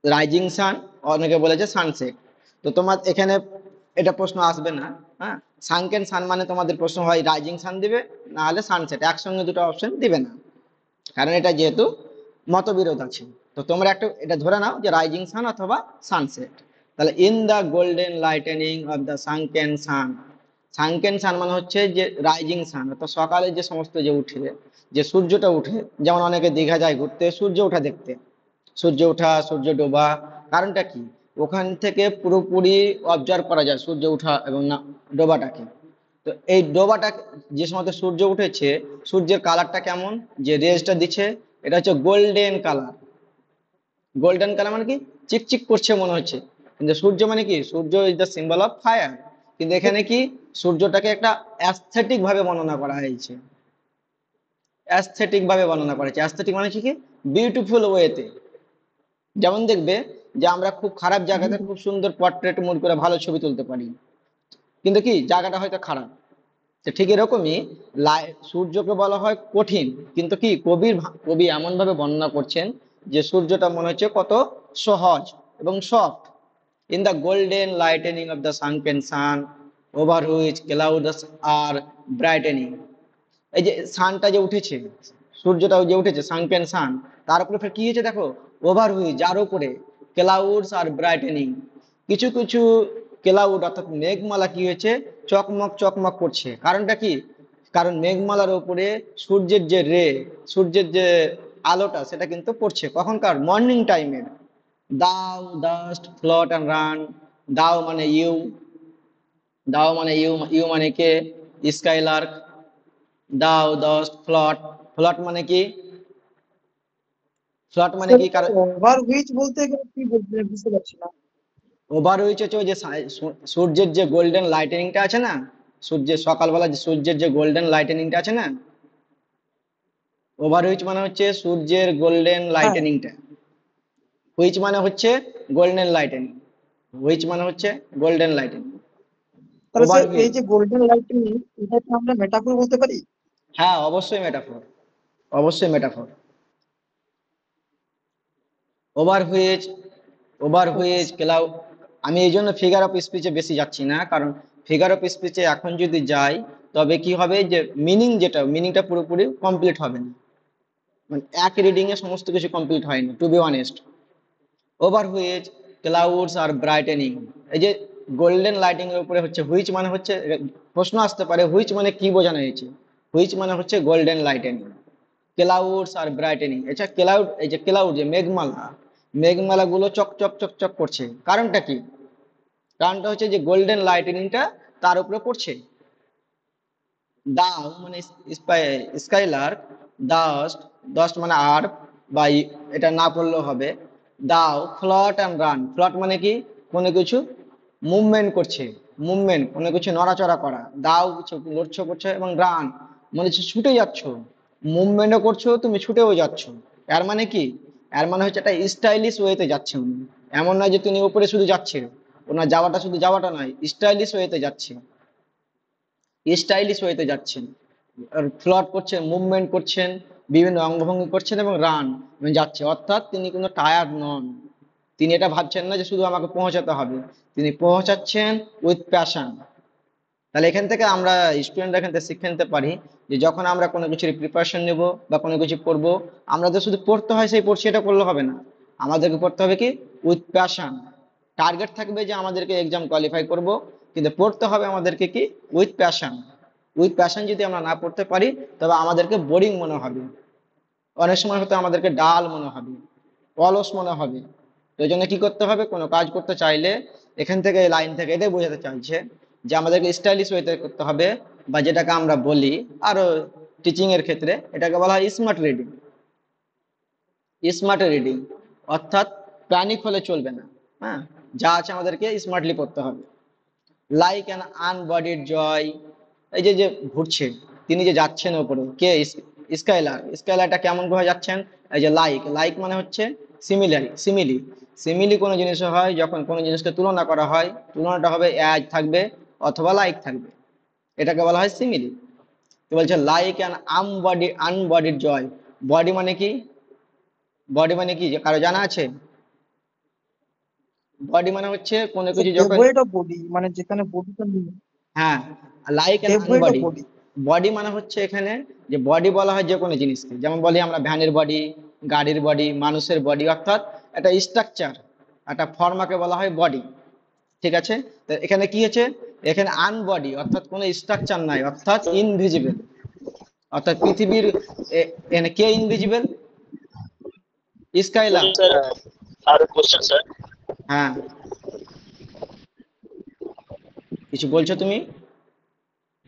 রাইজিং সান, অনেকে বলেছে সানসেট। তো তোমার এখানে এটা প্রশ্ন আসবে না। হ্যাঁ, সানকেন সান মানে তোমাদের প্রশ্ন হয় রাইজিং সান দিবে না হলে সানসেট, একসঙ্গে দুটো অপশন দিবে না, কারণ এটা যেহেতু মতবিরোধ আছে। তো তোমরা একটা এটা ধরে নাও যে রাইজিং সান অথবা সানসেট। তাহলে in the golden lightning of the sunken sun, sunken sun মানে হচ্ছে যে রাইজিং সান, অর্থাৎ সকালে যে সমস্ত যে উঠে, যে সূর্যটা উঠে, যেমন অনেকে দীঘা যায় ঘুরতে সূর্য ওঠা দেখতে, সূর্য ওঠা সূর্য ডোবা। কারণটা কি, ওখান থেকে পুরোপুরি অবজার্ভ করা যায় সূর্য ওঠা এবং না ডোবাটাকে। তো এই ডোবাটা, যে সময় সূর্য উঠেছে, সূর্যের কালারটা কেমন, যে রেজটা দিচ্ছে, এটা হচ্ছে গোল্ডেন কালার। গোল্ডেন কালার মানে কি, চিকচিক করছে মনে হচ্ছে। কিন্তু সূর্য মানে কি, সূর্য is the symbol of fire. কিন্তু এখানে কি, সূর্যটাকে একটা অ্যাস্থেটিক ভাবে বর্ণনা করা হয়েছে, অ্যাস্থেটিক ভাবে বর্ণনা করা হয়েছে। অ্যাস্থেটিক মানে কি, বিউটিফুল ওয়েতে। যেমন দেখবে যে আমরা খুব খারাপ জায়গাতে খুব সুন্দর পোর্ট্রেট মুড করে ভালো ছবি তুলতে পারি, কিন্তু কি জায়গাটা হয়তো খারাপ। তো ঠিক এরকমই সূর্যকে বলা হয় কঠিন, কিন্তু কি কবি এমন ভাবে বর্ণনা করছেন যে সূর্যটা মনে হচ্ছে কত সহজ এবং soft. In the golden lightning of the sunken sun, over which clouds are brightening. এই যে সানটা যে উঠেছে, সূর্যটা যে উঠেছে সানকেন সান, তার উপরে ফের কি হয়েছে দেখো, ওভার হুইচ যার উপরে, ক্লাউডস আর ব্রাইটেনিং, কিছু কিছু ক্লাউড অর্থাৎ মেঘমালা কি হয়েছে, চকমক চকমক করছে। কারণটা কি, কারণ মেঘমালার উপরে সূর্যের যে সূর্যের যে আলোটা সেটা কিন্তু পড়ছে কখনকার, মর্নিং টাইমের। দাও ডাস্ট ফ্লট অ্যান্ড রান, দাও মানে ইউ, দাও মানে ইউ, ইউ মানে কে, স্কাইলার্ক। দাও ডাস্ট ফ্লট, ফ্লট মানে কি, ফ্লট মানে স্যার কি কারণ, ওভার হুইচ বলতে গেলে কি বলতে বুঝতে পারছি না। ওভার হচ্ছে ওই যে সূর্যের যে গোল্ডেন লাইটেনিংটা আছে না, সূর্যের সকালবেলা যে সূর্যের যে গোল্ডেন লাইটেনিংটা আছে না, ওভার হুইচ মানে হচ্ছে সূর্যের গোল্ডেন হ্যাঁ, লাইটেনিংটা। হুইচ মানে হচ্ছে গোল্ডেন লাইটেনিং, হুইচ মানে হচ্ছে গোল্ডেন লাইটেনিং। তাহলে ওভার স্যার এই হুইচ, যে গোল্ডেন লাইটিং, এটাকে আমরা মেটাফোর বলতে পারি? হ্যাঁ অবশ্যই মেটাফোর, অবশ্যই metaphor. Over which, over okay which sir. Cloud. আমি এই জন্য ফিগার অফ স্পিচে বেশি যাচ্ছি না, কারণ ফিগার অফ স্পিচে এখন যদি যাই তবে কি হবে, যে মিনিংটা পুরোপুরি কমপ্লিট হবে না, মানে এক রিডিং এ সমস্ত কিছু কমপ্লিট হয় না, to be honest. Over which clouds are brightening, এই যে গোল্ডেন লাইটিং এর উপরে হচ্ছে হুইচ মানে হচ্ছে, প্রশ্ন আসতে পারে হুইচ মানে কি বোঝানো হয়েছে। হুইচ মানে হচ্ছে golden lightning, clouds are brightening. এছাড়া ক্লাউড, এই যে ক্লাউড যে মেঘমালা, মেঘমালা গুলো চক চক চক চক করছে। কারণটা কি, কারণটা হচ্ছে যে গোল্ডেন লাইটেনিংটা তার উপরে পড়ছে। দাও মানে স্কাইলার্ক, ডাস্ট, ডাস্ট মানে আর বা এটা না পড়লেও হবে। দাও ফ্লট অ্যান্ড রান, ফ্লট মানে কি, কোনো কিছু মুভমেন্ট করছে, মুভমেন্ট কোনো কিছু নড়াচড়া করা, দাও কিছু লড়ছো করছে, এবং রান মানে হচ্ছে ছুটে যাচ্ছ, মুভমেন্টও করছো তুমি ছুটেও যাচ্ছ। এর মানে কি, এর মানে হচ্ছে একটা স্টাইলিশ ওয়েতে যাচ্ছে উনি। এমন নয় যে তিনি উপরে শুধু যাচ্ছে, ওনার যাওয়াটা শুধু যাওয়াটা নয়, স্টাইলিশ ওয়েতে যাচ্ছে, স্টাইলিশ ওয়েতে যাচ্ছেন, ফ্লট করছেন, মুভমেন্ট করছেন, বিভিন্ন অঙ্গভঙ্গি করছেন এবং রান মানে যাচ্ছে, অর্থাৎ তিনি কোনো টায়ার্ড নন। তিনি এটা ভাবছেন না যে শুধু আমাকে পৌঁছাতে হবে, তিনি পৌঁছাচ্ছেন উইথ প্যাশন। তাহলে এখান থেকে আমরা স্টুডেন্টরা এখান থেকে শিখে নিতে পারি যে যখন আমরা কোনো কিছুর প্রিপারেশন নেব বা কোনো কিছু পড়ব, আমরা তো শুধু পড়তে হয় সেই পড়ছি এটা করলে হবে না, আমাদেরকে পড়তে হবে কি, উইথ প্যাশন। টার্গেট থাকবে যে আমাদেরকে এক্সাম কোয়ালিফাই করব, কিন্তু পড়তে হবে আমাদেরকে কি, উইথ প্যাশন। উইথ প্যাশন যদি আমরা না পড়তে পারি তবে আমাদেরকে বোরিং মনে হবে, অনেক সময় হয়তো আমাদেরকে ডাল মনে হবে, অলস মনে হবে। তো এই জন্য কি করতে হবে, কোনো কাজ করতে চাইলে এখান থেকে এই লাইন থেকে এটাই বোঝাতে চাইছে যে আমাদেরকে স্টাইলিশ ওয়েতে করতে হবে, বা যেটাকে আমরা বলি আরো টিচিং এর ক্ষেত্রে এটাকে বলা হয় স্মার্ট রিডিং। স্মার্ট রিডিং অর্থাৎ প্যানিক হলে চলবে না, হ্যাঁ, যা আছে আমাদেরকে স্মার্টলি পড়তে হবে। লাইক অ্যান আনবডিড জয়, এই যে যে ঘুরছে, তিনি যে যাচ্ছেন ওপরে কে, স্কাইলার, স্কাইলারটা কেমন ভাবে যাচ্ছেন, এই যে লাইক, লাইক মানে হচ্ছে সিমিলারি, সিমিলি, সিমিলি কোনো জিনিস হয় যখন কোনো জিনিসকে তুলনা করা হয়, তুলনাটা হবে অ্যাজ থাকবে অথবা লাইক থাকবে, এটাকে বলা হয় সিমিলি। তো বলছে like an unbodied Joy, body মানে কি, বডি মানে কি যে কারো জানা আছে, বডি মানে হচ্ছে কোনো স্যার কিছু যখন, ডেভয়েড অফ বডি, মানে যেখানে বডিটা নেই। হ্যাঁ, like an devoid of unbody. Body. Body মানে হচ্ছে এখানে, যে বডি বলা হয় যে কোনো জিনিসকে, যেমন বলি আমরা ভ্যানের বডি, গাড়ির বডি, মানুষের বডি, অর্থাৎ একটা স্ট্রাকচার, একটা ফর্মাকে বলা হয় বডি। ঠিক আছে, তো এখানে কি হচ্ছে, এখানে আনবডি অর্থাৎ কোনো স্ট্রাকচার নাই, অর্থাৎ ইনভিজিবল। অর্থাৎ পৃথিবীর এখানে কে invisible? Skylark. Question, sir. I have a question, sir. হ্যাঁ, কিছু বলছো তুমি?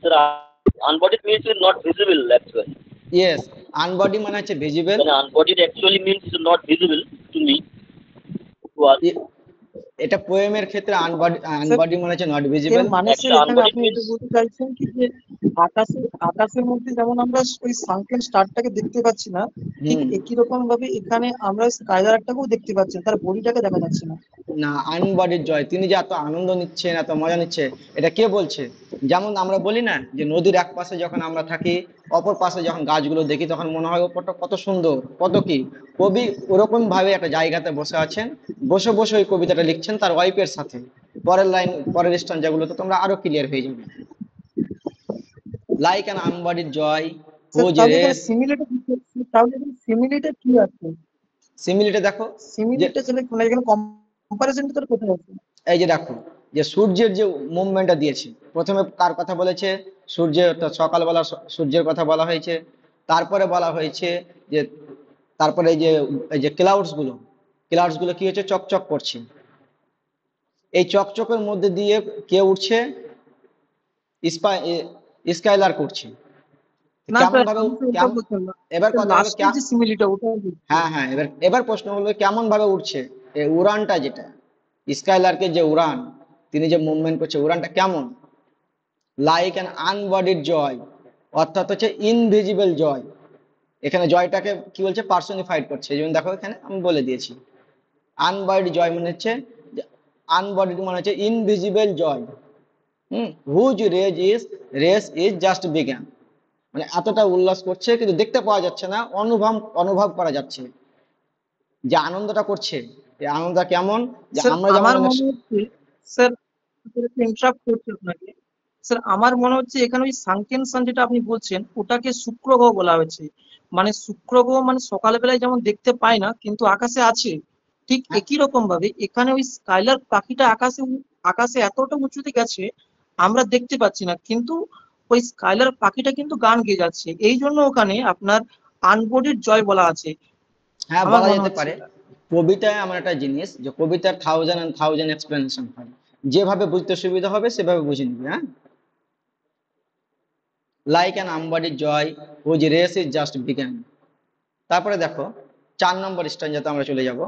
Sir, unbodied means not visible actually. Yes, unbody মানে হচ্ছে visible. When unbodied actually means not visible to me. To us. এটা পোয়েমের ক্ষেত্রে আনবডি, স্যার আনবডি মানে হচ্ছে নট এর ভিজিবল। মানে স্যার Actually, এখানে unbodied আপনি এটা means বলতে চাইছেন কি যে আকাশের মধ্যে যেমন আমরা ওই সানকেন স্টারটাকে দেখতে পাচ্ছি না, ঠিক হুম, একই রকম ভাবে এখানে আমরা স্কাইলারটাকেও দেখতে পাচ্ছি না, তার বডিটাকে দেখা যাচ্ছে না। না, আনবডিড জয়, তিনি যে এত আনন্দ নিচ্ছেন, এত মজা নিচ্ছে, এটা কে বলছে? যেমন আমরা বলি না যে নদীর এক পাশে যখন আমরা থাকি, অপর পাশে যখন গাছগুলো দেখি তখন মনে হয় ওপরটা কত সুন্দর, কত কি। কবি ওরকম ভাবে একটা জায়গাতে বসে আছেন, বসে বসে ওই কবিতাটা লিখছেন তার ওয়াইফের সাথে। পরের লাইন, পরের স্টান যেগুলো তো তোমরা আরো ক্লিয়ার হয়ে যাবে। Like an unbodied joy sir whose তাহলে এখানে রেস। সিমিলিটা কি আছে? সিমিলিটা দেখো, যে সিমিলিটা ছেলে মানে এখানে কম্পারিজনটা তার কোথায় আছে? এই যে দেখো, যে সূর্যের যে মুভমেন্টটা দিয়েছে, প্রথমে কার কথা বলেছে? সূর্যের, অর্থাৎ সকালবেলা সূর্যের কথা বলা হয়েছে। তারপরে বলা হয়েছে যে, তারপরে এই যে ক্লাউডস গুলো কি হচ্ছে, চকচক করছে। এই চকচকের মধ্যে দিয়ে কে উঠছে? স্কাইলার করছে। না কেমন স্যার, ভাবে আমি তো ওটা কেমন, বলছি না এবার স্যার, কথা হলো লাস্টের যে সিমিলিটা ওটা বলছি। হ্যাঁ হ্যাঁ, এবার এবার প্রশ্ন হলো কেমন ভাবে উঠছে? এই উড়ানটা যেটা, স্কাইলারকে যে উড়ান, তিনি যে মুভমেন্ট করছে, উড়ানটা কেমন? লাইক অ্যান আনবডিড জয়, অর্থাৎ হচ্ছে ইনভিজিবল জয়। এখানে জয়টাকে কি বলছে? পার্সনিফাইড করছে। যেমন দেখো এখানে আমি বলে দিয়েছি, আনবডিড জয় মানে হচ্ছে, আনবডিড মানে হচ্ছে invisible joy. Whose race is just begun, মানে এতটা উল্লাস করছে কিন্তু দেখতে পাওয়া যাচ্ছে না, অনুভব অনুভব করা যাচ্ছে যে আনন্দটা করছে। এই আনন্দটা কেমন, যে স্যার আমরা যেমন আমার অনেক মনে হচ্ছে, স্যার ইন্টারাপ্ট করছি আপনাকে, স্যার আমার মনে হচ্ছে এখানে ওই সানকেন সান যেটা আপনি বলছেন ওটাকে শুক্র গ্রহ বলা হয়েছে। মানে শুক্র গ্রহ মানে সকালবেলায় যেমন দেখতে পাই না কিন্তু আকাশে আছে, ঠিক হ্যাঁ একই রকম ভাবে এখানে ওই স্কাইলার পাখিটা আকাশে এতটা উঁচুতে গেছে আমরা দেখতে পাচ্ছি না, কিন্তু ওই স্কাইলার পাখিটা কিন্তু গান গেয়ে যাচ্ছে, এই জন্য ওখানে আপনার আনবডিড জয় বলা আছে। হ্যাঁ, আমার বলা মনে যেতে হচ্ছে পারে। এটা। কবিতায় এমন একটা জিনিস যে কবিতার থাউজেন্ড অ্যান্ড থাউজেন্ড এক্সপ্লেনেশন হয়, যেভাবে বুঝতে সুবিধা হবে সেভাবে বুঝে নিবে। হ্যাঁ, like an unbodied joy whose race is just বিজ্ঞান। তারপরে দেখো 4 নম্বর স্ট্যান্জাতে আমরা চলে যাব।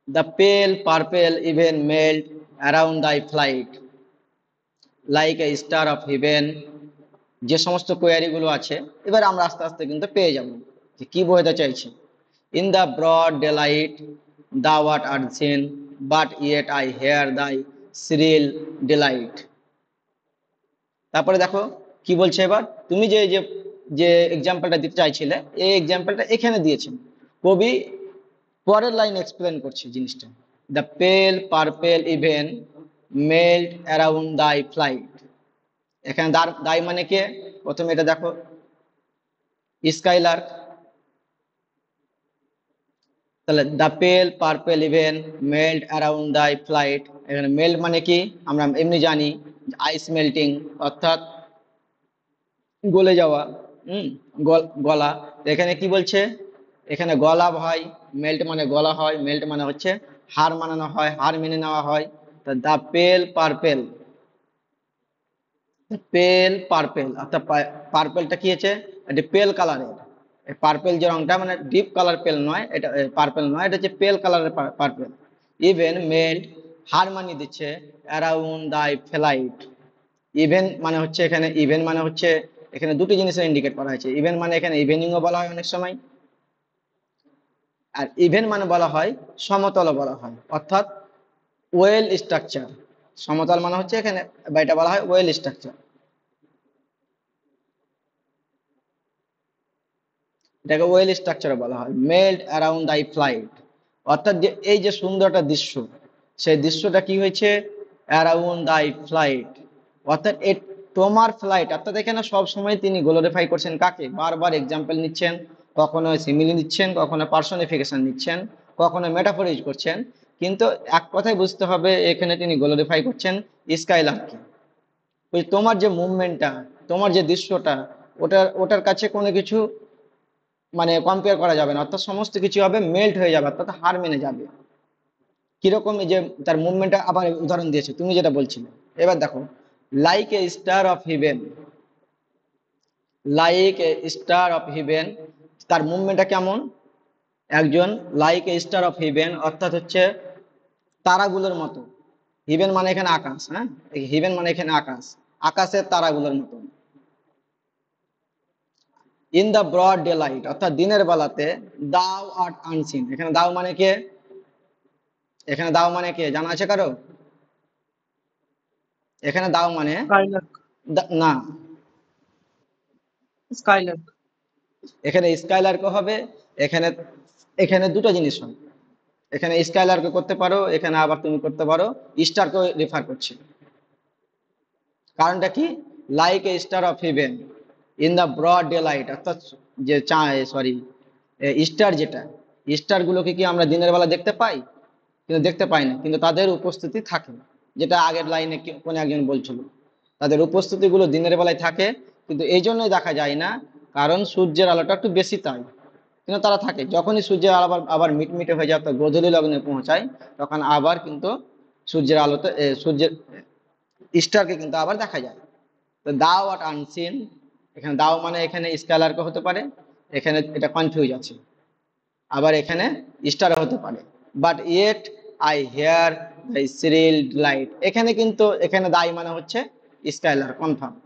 দ্য পেল পার্পেল ইভেন মেল্ট অ্যারাউন্ড দাই flight, like a star of haven. যে সমস্ত কোয়ারি গুলো আছে, এবার আমরা আস্তে আস্তে কিন্তু পেয়ে যাব যে কি বোঝাতে চাইছে। In the broad daylight thou art unseen, but yet I hear thy shrill delight। তারপরে দেখো কি বলছে এবার, তুমি যে যে যে এক্সাম্পলটা দিতে চাইছিলে, এই এক্সাম্পলটা এখানে দিয়েছেন কবি, পরের লাইন এক্সপ্লেন করছে জিনিসটা। দ্য পেল পার্পেল ইভেন মেল্ট অ্যারাউন্ড দাই ফ্লাইট। এখানে দাই মানে কে? প্রথমে এটা দেখো, স্কাইলার। তাহলে দ্য পেল পার্পেল ইভেন মেল্ট অ্যারাউন্ড দাই ফ্লাইট, এখানে মেল্ট মানে কি আমরা এমনি জানি, আইস মেল্টিং, অর্থাৎ গলে যাওয়া। হুম, গলা। তো এখানে কি বলছে? এখানে গলা হয়, মেল্ট মানে গলা হয়, মেল্ট মানে হচ্ছে হার মানানো হয়, হার মেনে নেওয়া হয়। তো দ্য পেল পার্পেল, পেল পার্পেল অর্থাৎ পার্পেলটা কি আছে? এটি পেল কালারের। পার্পেল যে রংটা মানে ডিপ কালার পেল নয়, এটা পার্পেল নয়, এটা হচ্ছে পেল কালারের পার্পেল। ইভেন মেল্ট, হার মানিয়ে দিচ্ছে অ্যারাউন্ড দাই ফ্লাইট। ইভেন মানে হচ্ছে, এখানে ইভেন মানে হচ্ছে, এখানে দুটি জিনিসের ইন্ডিকেট করা হয়েছে। ইভেন মানে এখানে ইভেনিংও বলা হয় অনেক সময়, আর ইভেন মানে বলা হয় সমতলও বলা হয়, অর্থাৎ ওয়েল স্ট্রাকচার। সমতল মানে হচ্ছে এখানে, বা এটা বলা হয় ওয়েল স্ট্রাকচার, এটাকে ওয়েল স্ট্রাকচার বলা হয়। মেল্ট অ্যারাউন্ড দাই ফ্লাইট, অর্থাৎ যে এই যে সুন্দর একটা দৃশ্য, সেই দৃশ্যটা কি হয়েছে? অ্যারাউন্ড দাই ফ্লাইট, অর্থাৎ তোমার ফ্লাইট। অর্থাৎ এখানে সব সময় তিনি গ্লোরিফাই করছেন কাকে? বারবার এক্সাম্পল নিচ্ছেন, কখনো সিমিলি নিচ্ছেন, কখনো পার্সনিফিকেশন নিচ্ছেন, কখনো মেটাফোর ইউজ করছেন। কিন্তু এক কথাই বুঝতে হবে, এখানে তিনি গ্লোরিফাই করছেন স্কাইলারকে। ওই তোমার যে মুভমেন্টটা, তোমার যে দৃশ্যটা, ওটার কাছে কোনো কিছু মানে কম্পেয়ার করা যাবে না, অর্থাৎ সমস্ত কিছু হবে মেল্ট হয়ে যাবে, অর্থাৎ হার মেনে যাবে। কিরকম, এই যে তার মুভমেন্টটা আবার উদাহরণ দিয়েছে তুমি যেটা বলছিলে। এবার দেখো, like a star of heaven, like a star of heaven, তার মুভমেন্টটা কেমন? একজন like a star of heaven অর্থাৎ হচ্ছে তারাগুলোর মতো। হিভেন মানে এখানে আকাশ, হ্যাঁ, হিভেন মানে এখানে আকাশ, আকাশের তারাগুলোর মতো। In the broad daylight অর্থাৎ দিনের বেলাতে, দাও আর্ট আনসিন, এখানে দাও মানে কে? এখানে দাও মানে কে জানা আছে কারো? এখানে দাও মানে স্কাইলার্ক। না, স্কাইলার্ক। এখানে স্কাইলারকে হবে। এখানে এখানে দুটো জিনিস হয়, এখানে স্কাইলারকে করতে পারো, এখানে আবার তুমি করতে পারো স্টারকে রেফার করছে। কারণটা কি? Like a star of heaven in the broad daylight, অর্থাৎ যে সরি স্টার, যেটা স্টার গুলোকে কি আমরা দিনের বেলা দেখতে পাই? কিন্তু দেখতে পাই না, কিন্তু তাদের উপস্থিতি থাকে। যেটা আগের লাইনে কোন একজন বলছিল, তাদের উপস্থিতি গুলো দিনের বেলায় থাকে, কিন্তু এই জন্যই দেখা যায় না, কারণ সূর্যের আলোটা একটু বেশি তাই। কিন্তু তারা থাকে, যখনই সূর্যের আলো আবার আবার মিটমিটে হয়ে যায়, তো গোধূলি লগ্নে পৌঁছায়, তখন আবার কিন্তু সূর্যের আলোতে সূর্যের স্টারকে কিন্তু আবার দেখা যায়। তো দাও আর আনসিন, এখানে দাও মানে এখানে স্কেলারকে হতে পারে, এখানে এটা কনফিউজ আছে, আবার এখানে স্টার হতে পারে। But yet I hear the shrill light, এখানে কিন্তু এখানে দাই মানে হচ্ছে skylark confirm.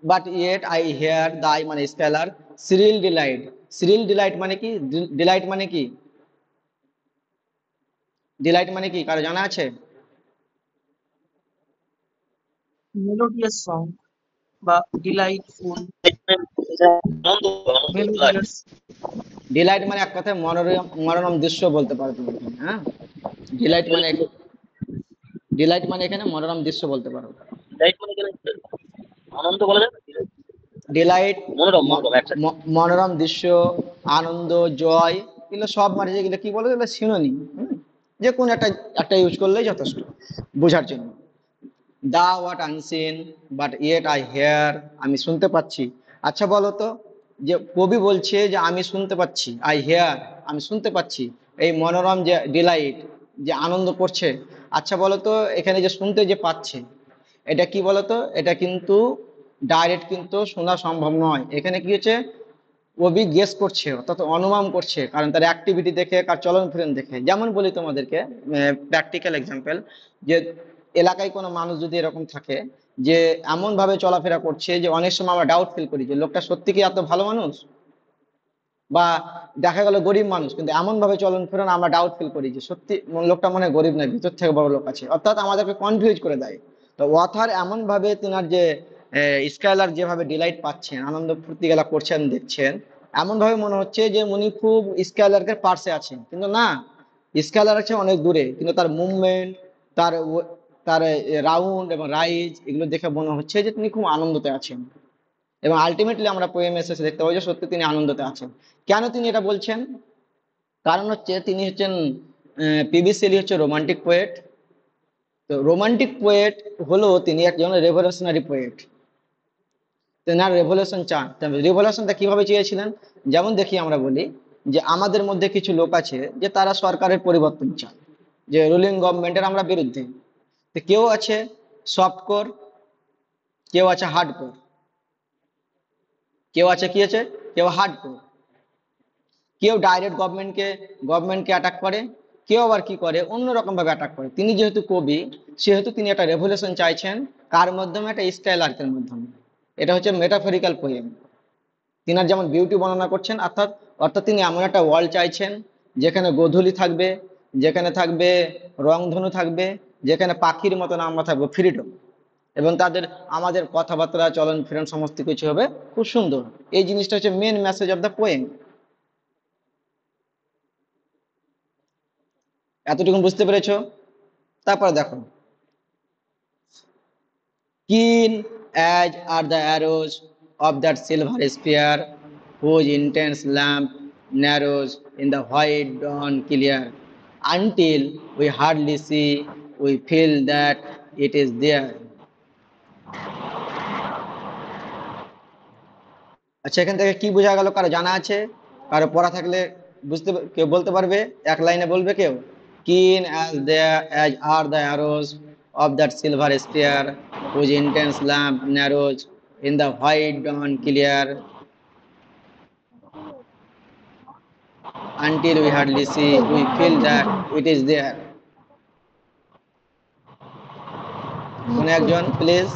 But yet I hear thy মানে skylark, shrill delight, shrill delight মানে কি? ডিলাইট মানে কি? ডিলাইট মানে কি কারো জানা আছে? মেলোডিয়াস সং বা ডিলাইটফুল, আনন্দ, আনন্দ, delight, মেলোডিয়াস। ডিলাইট মানে এক কথায় মনোরম মনোরম দৃশ্য বলতে পারো তুমি এখানে, হ্যাঁ। ডিলাইট মানে, ডিলাইট মানে এখানে মনোরম দৃশ্য বলতে পারো। delight মানে কেন? আনন্দ বলা যায় না? Delight, ডিলাইট, মনোরম, মনোরম একসাথে। মনোরম দৃশ্য, আনন্দ, জয়, এগুলো সব মানে যেগুলো কি বলে, এগুলো সিনোনিম। যে কোনো একটা একটা ইউজ করলেই যথেষ্ট বোঝার জন্য। Thou art unseen but yet I hear, আমি শুনতে পাচ্ছি। আচ্ছা বলো তো, যে কবি বলছে যে আমি শুনতে পাচ্ছি, আই হেয়ার, আমি শুনতে পাচ্ছি, এই মনোরম যে ডিলাইট, যে আনন্দ করছে। আচ্ছা বলো তো, এখানে যে শুনতে যে পাচ্ছে, এটা কি বলতো? এটা কিন্তু ডাইরেক্ট কিন্তু শোনা সম্ভব নয়। এখানে কি হচ্ছে, কবি গেস করছে অর্থাৎ অনুমান করছে, কারণ তার অ্যাক্টিভিটি দেখে, কার চলন ফিরন দেখে। যেমন বলি তোমাদেরকে প্র্যাকটিক্যাল এক্সাম্পল, যে এলাকায় কোনো মানুষ যদি এরকম থাকে যে এমন ভাবে চলাফেরা করছে যে অনেক সময় আমরা ডাউট ফিল করি যে লোকটা সত্যি কি এত ভালো মানুষ, বা দেখা গেল গরিব মানুষ, কিন্তু এমন ভাবে চলন ফিরন আমরা ডাউট ফিল করি যে সত্যি লোকটা মনে হয় গরিব নয়, ভিতর থেকে বড় লোক আছে, অর্থাৎ আমাদেরকে কনফিউজ করে দেয়। তো অথার এমন ভাবে তিনার যে স্কাইলার যেভাবে ডিলাইট পাচ্ছেন, আনন্দ ফুর্তি গেলা করছেন দেখছেন, এমন ভাবে মনে হচ্ছে যে উনি খুব স্কাইলারকে পার্শ্বে আছেন, কিন্তু না, স্কাইলার আছে অনেক দূরে, কিন্তু তার মুভমেন্ট, তার তার রাউন্ড এবং রাইজ, এগুলো দেখে মনে হচ্ছে যে তিনি খুব আনন্দতে আছেন। এবং আলটিমেটলি আমরা পোয়েমে শেষে দেখতে পাই যে সত্যি তিনি আনন্দতে আছেন। কেন তিনি এটা বলছেন? কারণ হচ্ছে তিনি হচ্ছেন পিবি শেলি হচ্ছে রোমান্টিক পোয়েট। তো রোমান্টিক পোয়েট হলো তিনি একজন রেভলিউশনারি পোয়েট, তেনার রেভলিউশন চান। রেভলিউশনটা কিভাবে চেয়েছিলেন? যেমন দেখি আমরা বলি যে আমাদের মধ্যে কিছু লোক আছে যে তারা সরকারের পরিবর্তন চায়, যে রুলিং গভর্নমেন্টের আমরা বিরুদ্ধে। তো কেউ আছে সফট কোর, কেউ আছে হার্ড কোর, কেউ আছে কি আছে, কেউ হার্ড কোর, কেউ ডাইরেক্ট গভর্নমেন্টকে অ্যাটাক করে, কেউ আবার কি করে অন্যরকম ভাবে অ্যাটাক করে। তিনি যেহেতু কবি, সেহেতু তিনি একটা রেভলিউশন চাইছেন, কার মাধ্যমে? একটা স্টাইল আর্টের মাধ্যমে। এটা হচ্ছে মেটাফরিক্যাল পোয়েম। তিনার যেমন বিউটি বর্ণনা করছেন, অর্থাৎ অর্থাৎ তিনি এমন একটা ওয়ার্ল্ড চাইছেন যেখানে গোধূলি থাকবে, যেখানে থাকবে রংধনু থাকবে, যেখানে পাখির মতন আমরা থাকবো ফ্রিডম, এবং তাদের আমাদের কথাবার্তা চলন ফিরন সমস্ত কিছু হবে খুব সুন্দর। এই জিনিসটা হচ্ছে main message of the poem. এতটুকু বুঝতে পেরেছো? তারপরে দেখো, keen as are the arrows of that silver spear whose intense lamp narrows in the white dawn clear. Until we hardly see, we feel that it is there. আচ্ছা, এখান থেকে কি বোঝা গেল? কারো জানা আছে? কারো পড়া থাকলে কেউ বলতে পারবে? এক লাইনে বলবে কেউ? Keen as are the arrows of that silver sphere, whose intense lamp narrows in the white dawn clear. Until we hardly see, we feel that it is there. কোন একজন প্লিজ?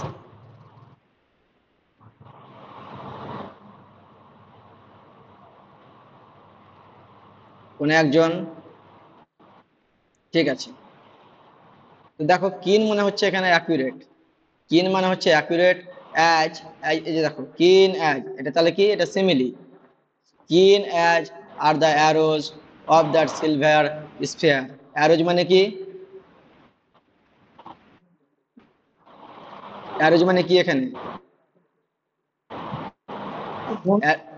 কোন একজন? ঠিক আছে, তো দেখো কিন মনে হচ্ছে এখানে অ্যাকুরেট। কিন মানে হচ্ছে অ্যাকুরেট। অ্যাজ, এই যে দেখো কিন অ্যাজ, এটা তাহলে কি? এটা সিমিলি। কিন as are the arose of that silver sphere. Arose মানে কি? অ্যারোজ মানে কি এখানে?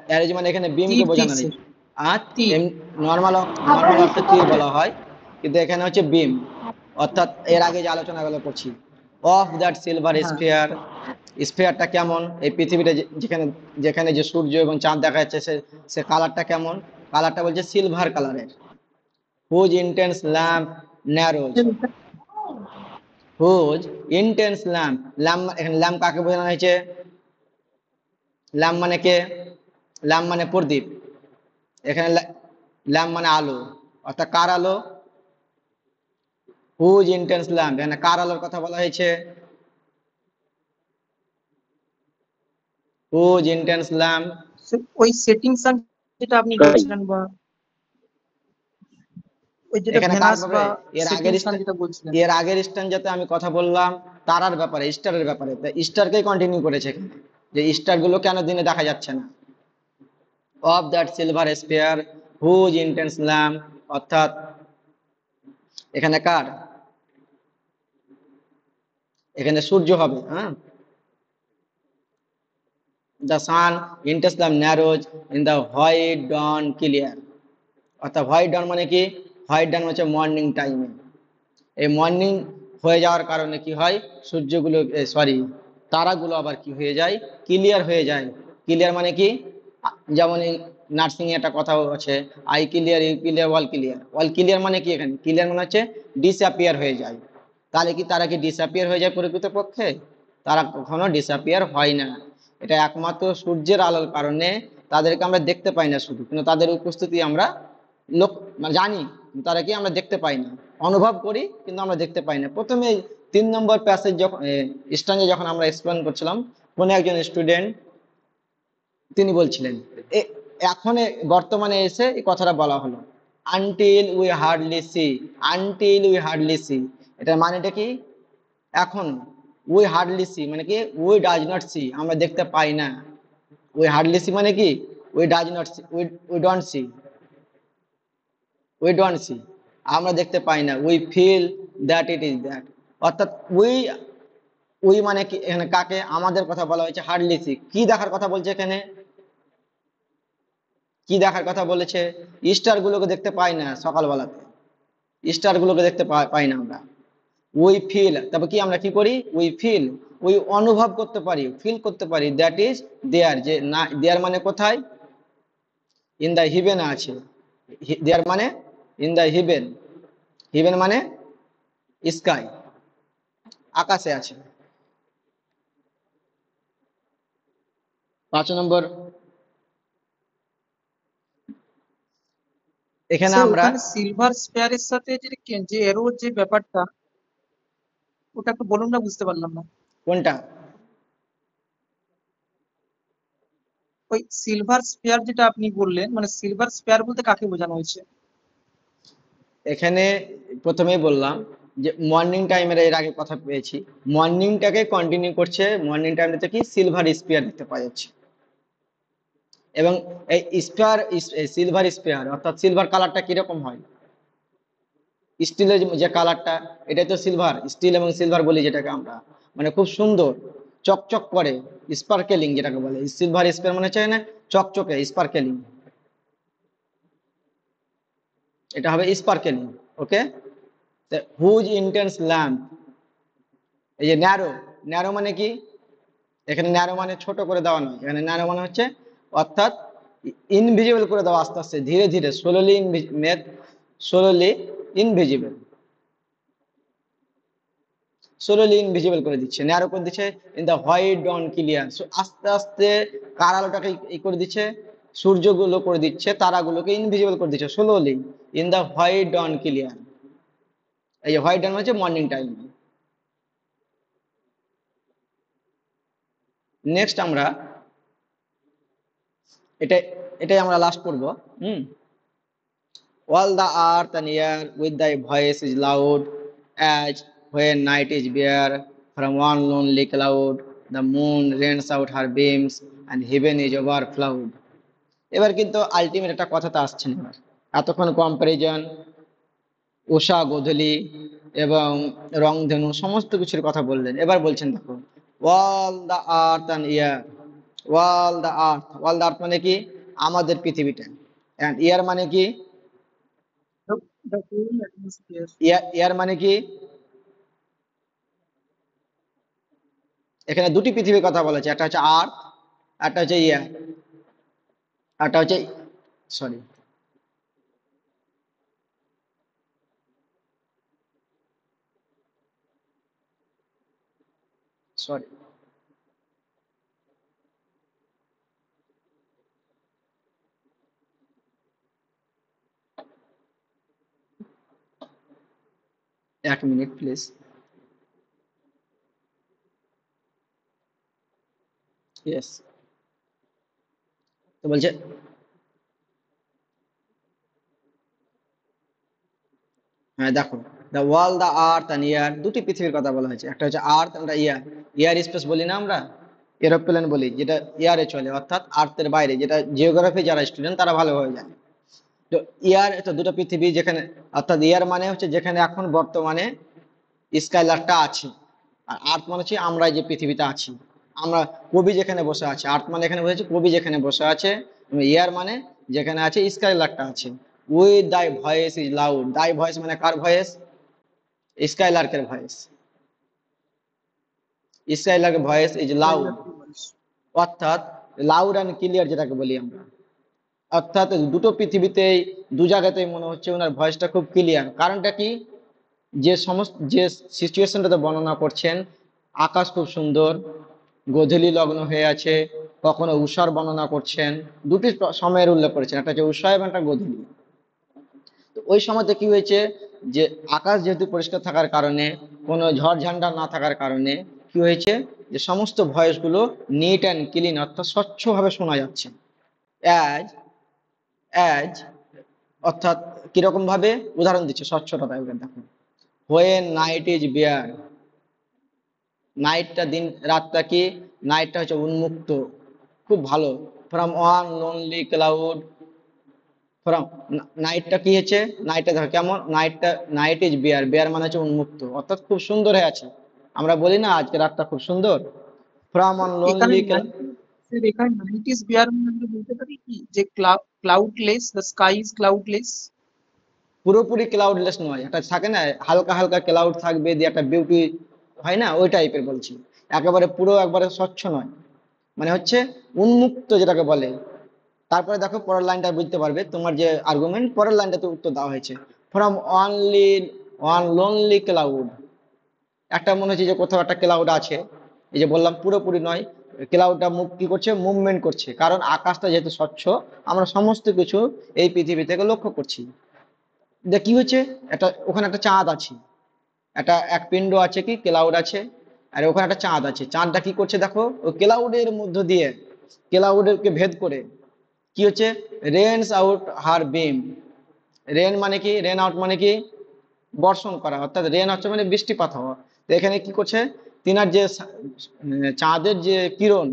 অ্যারোজ মানে এখানে বিমকে বোঝানো হয়েছে। আর নর্মাল নর্মাল অর্থে তীর বলা হয়, কিন্তু এখানে হচ্ছে বিম, অর্থাৎ এর আগে যে আলোচনাগুলো করছি। অফ দ্যাট সিলভার স্ফিয়ার, স্ফিয়ারটা কেমন? এই পৃথিবীটা যেখানে যেখানে যে সূর্য এবং চাঁদ দেখা যাচ্ছে, সে কালারটা কেমন? কালারটা বলছে সিলভার কালারের। Whose intense lamp narrows, whose intense lamp, lamp এখানে ল্যাম্প কাকে বোঝানো হয়েছে? ল্যাম্প মানে কে? ল্যাম্প মানে প্রদীপ। এখানে ল্যাম্প মানে আলো, অর্থাৎ কার আলো? হুজ ইন্টেন্স ল্যাম্প, এখানে কার আলোর কথা বলা হয়েছে? Whose intense lamp. ওই সেটিং সান যেটা আপনি বলছিলেন, বা ওই যেটা ভেনাস বা সেটিং সান যেটা বলছিলেন, এর আগের স্ট্যান্ডাতে আমি কথা বললাম তারার ব্যাপারে, স্টারের ব্যাপারে। স্টারকেই কন্টিনিউ করেছে এখানে, যে স্টার গুলো কেন দিনে দেখা যাচ্ছে না। Of that silver sphere whose intense lamp, অর্থাৎ এখানে কার? এখানে সূর্য হবে। হ্যাঁ, the sun enters the narrows in the white dawn clear, অর্থাৎ হোয়াইট ডাউন মানে কি? হোয়াইট ডাউন হচ্ছে মর্নিং টাইমে। এই মর্নিং হয়ে যাওয়ার কারণে কি হয়? সূর্যগুলো, সরি, তারাগুলো আবার কি হয়ে যায়? ক্লিয়ার হয়ে যায়। ক্লিয়ার মানে কি? যেমন নার্সিং এ একটা কথা আছে, I clear, you clear, all clear. All clear মানে কি? এখানে ক্লিয়ার মানে হচ্ছে ডিসঅ্যাপিয়ার হয়ে যায়। তাহলে কি তারা কি ডিসঅ্যাপিয়ার হয়ে যায় প্রকৃতপক্ষে? তারা কখনো ডিসঅ্যাপিয়ার হয় না। এটা একমাত্র সূর্যের আলোর কারণে তাদেরকে আমরা দেখতে পাই না শুধু, কিন্তু তাদের উপস্থিতি আমরা জানি, তারা কি আমরা দেখতে পাই না। অনুভব করি কিন্তু আমরা দেখতে পাই না। প্রথমে 3 নম্বর প্যাসেজ যখন স্ট্যান্ডে যখন আমরা এক্সপ্লেন করছিলাম, কোন একজন স্টুডেন্ট তিনি বলছিলেন, এখন বর্তমানে এসে এই কথাটা বলা হলো, until we hardly see. Until we hardly see, এটার মানেটা কি? এখন। উই হার্ডলি সি মানে কি? উই ডাজ নট সি, আমরা দেখতে পাই না। উই হার্ডলি সি মানে কি? We does not see, we don't see, we don't see, আমরা দেখতে পাই না। We feel that it is that, অর্থাৎ উই মানে কি? এখানে কাকে? আমাদের কথা বলা হয়েছে। হার্ডলি সি, কি দেখার কথা বলছে এখানে? কি দেখার কথা বলেছে? স্টার গুলোকে দেখতে পাই না সকালবেলাতে, স্টার গুলোকে দেখতে পাই না আমরা। উই ফিল, তবে কি আমরা কি করি? উই ফিল, উই অনুভব করতে পারি, ফিল করতে পারি, দ্যাট ইজ দেয়ার, যে না দেয়ার মানে কোথায়? ইন দ্য হিভেন আছে। দেয়ার মানে ইন দ্য হিভেন, হিভেন মানে স্কাই, আকাশে আছে। 5 নম্বর, এখানে আমরা সিলভার স্পেয়ারের সাথে যে এরো যে ব্যাপারটা, ওটা একটু বলুন না, বুঝতে পারলাম না। কোনটা? ওই সিলভার স্পেয়ার যেটা আপনি বললেন, মানে সিলভার স্পেয়ার বলতে কাকে বোঝানো হয়েছে? এখানে প্রথমেই বললাম যে মর্নিং টাইমের এর আগে কথা পেয়েছি, মর্নিংটাকে কন্টিনিউ করছে। মর্নিং টাইমটাতে কি? সিলভার স্পিয়ার দেখতে পাওয়া যাচ্ছে। এবং এই স্পিয়ার, সিলভার স্পিয়ার অর্থাৎ সিলভার কালারটা কিরকম হয়? স্টিলের যে কালারটা, এটা তো সিলভার, স্টিল এবং সিলভার বলি যেটাকে আমরা, মানে খুব সুন্দর চকচক করে, স্পার্কেলিং যেটাকে বলে। সিলভার স্পিয়ার মানে হচ্ছে না চকচকে, স্পার্কেলিং। এটা হবে স্পার্কেলিং। ওকে, হুজ ইন্টেন্স ল্যাম্প, এই যে ন্যারো, ন্যারো মানে কি, এখানে ন্যারো মানে ছোট করে দেওয়া নয়, এখানে ন্যারো মানে হচ্ছে অর্থাৎ ইনভিজিবল করে দেওয়া, আস্তে আস্তে ধীরে ধীরে, স্লোলি ইনভিজিবল, স্লোলি ইনভিজিবল করে দিচ্ছে, ন্যারো করে দিচ্ছে। In the white dawn clear, আস্তে আস্তে কার আলোটাকে করে দিচ্ছে, সূর্যগুলো করে দিচ্ছে, তারাগুলোকে ইনভিজিবল করে দিচ্ছে slowly, in the white dawn clear. এই যে হোয়াইট ডন হচ্ছে মর্নিং টাইম। নেক্সট আমরা এটা এটাই আমরা লাস্ট করবো। All the earth and air with thy voice is loud, as when night is bare from one lonely cloud, the moon rains out her beams, and heaven is overflowed. এবার কিন্তু ultimate একটা কথাতে আসছে না। এবার এতক্ষণ comparison, উষা গোধূলি এবং রংধনু সমস্ত কিছুর কথা বললেন, এবার বলছেন দেখো, all the earth and year, all the earth, all the earth মানে কি, আমাদের পৃথিবীটা, অ্যান্ড ইয়ার মানে কি, The whole atmosphere. ইয়ার মানে কি, এখানে দুটি পৃথিবীর কথা বলা হচ্ছে, একটা হচ্ছে আর্থ, একটা হচ্ছে ইয়ার, একটা হচ্ছে, সরি, সরি, এক মিনিট প্লিজ। ইয়েস, তো বলছে, হ্যাঁ দেখো, the world, the earth and air, দুটি পৃথিবীর কথা বলা হয়েছে, একটা হচ্ছে আর্থ, একটা ইয়ার। ইয়ার স্পেস বলি না আমরা, এরোপ্লেন বলি, যেটা ইয়ারে চলে, অর্থাৎ আর্থের বাইরে, যেটা জিওগ্রাফি যারা স্টুডেন্ট তারা ভালোভাবে জানে। তো ইয়ার, এটা দুটো পৃথিবী যেখানে, অর্থাৎ ইয়ার মানে হচ্ছে যেখানে এখন বর্তমানে স্কাইলারটা আছে, আর আর্থ মানে হচ্ছে আমরা যে পৃথিবীতে আছি, আমরা কবি যেখানে বসে আছে, আর্থ মানে এখানে বসেছে কবি যেখানে বসে আছে, ইয়ার মানে যেখানে আছে স্কাইলারটা আছে। With thy voice is loud, thy voice মানে কার ভয়েস, স্কাইলার্কের ভয়েস, স্কাইলার্কের ভয়েস ইজ লাউড, অর্থাৎ লাউড অ্যান্ড ক্লিয়ার যেটাকে বলি আমরা, অর্থাৎ দুটো পৃথিবীতেই, দু জায়গাতেই মনে হচ্ছে ওনার ভয়েসটা খুব ক্লিয়ার। কারণটা কি, যে সিচুয়েশনটাতে বর্ণনা করছেন, আকাশ খুব সুন্দর, গোধূলি লগ্ন হয়ে আছে, কখনো উষার বর্ণনা করছেন, দুটি সময়ের উল্লেখ করেছেন, একটা হচ্ছে উষা এবং একটা গোধূলি। তো ওই সময়তে কি হয়েছে, যে আকাশ যেহেতু পরিষ্কার থাকার কারণে, কোনো ঝড় ঝান্ডা না থাকার কারণে কি হয়েছে, যে সমস্ত ভয়েসগুলো নিট অ্যান্ড ক্লিন, অর্থাৎ স্বচ্ছভাবে শোনা যাচ্ছে। অ্যাজ অ্যাজ অর্থাৎ কিরকম ভাবে, উদাহরণ দিচ্ছে স্বচ্ছতা, দেখুন, হোয়েন নাইট ইজ বেয়ার, নাইটটা দিন, রাতটা কি, নাইটটা হচ্ছে উন্মুক্ত, খুব ভালো, from one lonely cloud, from, নাইটটা কি হচ্ছে, নাইটটা দেখো কেমন, নাইট ইজ বেয়ার, বেয়ার মানে হচ্ছে উন্মুক্ত, অর্থাৎ খুব সুন্দর হয়ে আছে। আমরা বলি না আজকে রাতটা খুব সুন্দর, ফ্রম ওয়ান এখানে লোনলি, এখানে নাইট ইজ বিয়ার মানে আমরা বলতে পারি কি যে ক্লাউডলেস, দ্য স্কাই ইজ ক্লাউডলেস। পুরোপুরি ক্লাউডলেস নয়, একটা থাকে না হালকা হালকা ক্লাউড থাকবে, দিয়ে একটা বিউটি হয় না, ওই টাইপের বলছি, একেবারে পুরো একবারে স্বচ্ছ নয়, মানে হচ্ছে উন্মুক্ত যেটাকে বলে। তারপরে দেখো পরের লাইনটা বুঝতে পারবে, তোমার যে আর্গুমেন্ট, পরের লাইনটাতে উত্তর দেওয়া হয়েছে, ফ্রম ওয়ান লোনলি ক্লাউড, একটা মনে হচ্ছে যে কোথাও একটা ক্লাউড আছে, এই যে বললাম পুরোপুরি নয়, ক্লাউডটা মুভ কি করছে, মুভমেন্ট করছে, কারণ আকাশটা যেহেতু স্বচ্ছ, আমরা সমস্ত কিছু এই পৃথিবী থেকে লক্ষ্য করছি। কি হচ্ছে, একটা ওখানে একটা চাঁদ আছে, একটা এক পিণ্ড আছে, কি ক্লাউড আছে, আর ওখানে একটা চাঁদ আছে, চাঁদটা কি করছে দেখো, ওই ক্লাউডের মধ্য দিয়ে, ক্লাউডকে ভেদ করে কি হচ্ছে, রেনস আউট হার বিম, রেন মানে কি, রেন আউট মানে কি, বর্ষণ করা, অর্থাৎ রেন হচ্ছে মানে বৃষ্টিপাত হওয়া। তো এখানে কি করছে, তিনার যে চাঁদের যে কিরণ,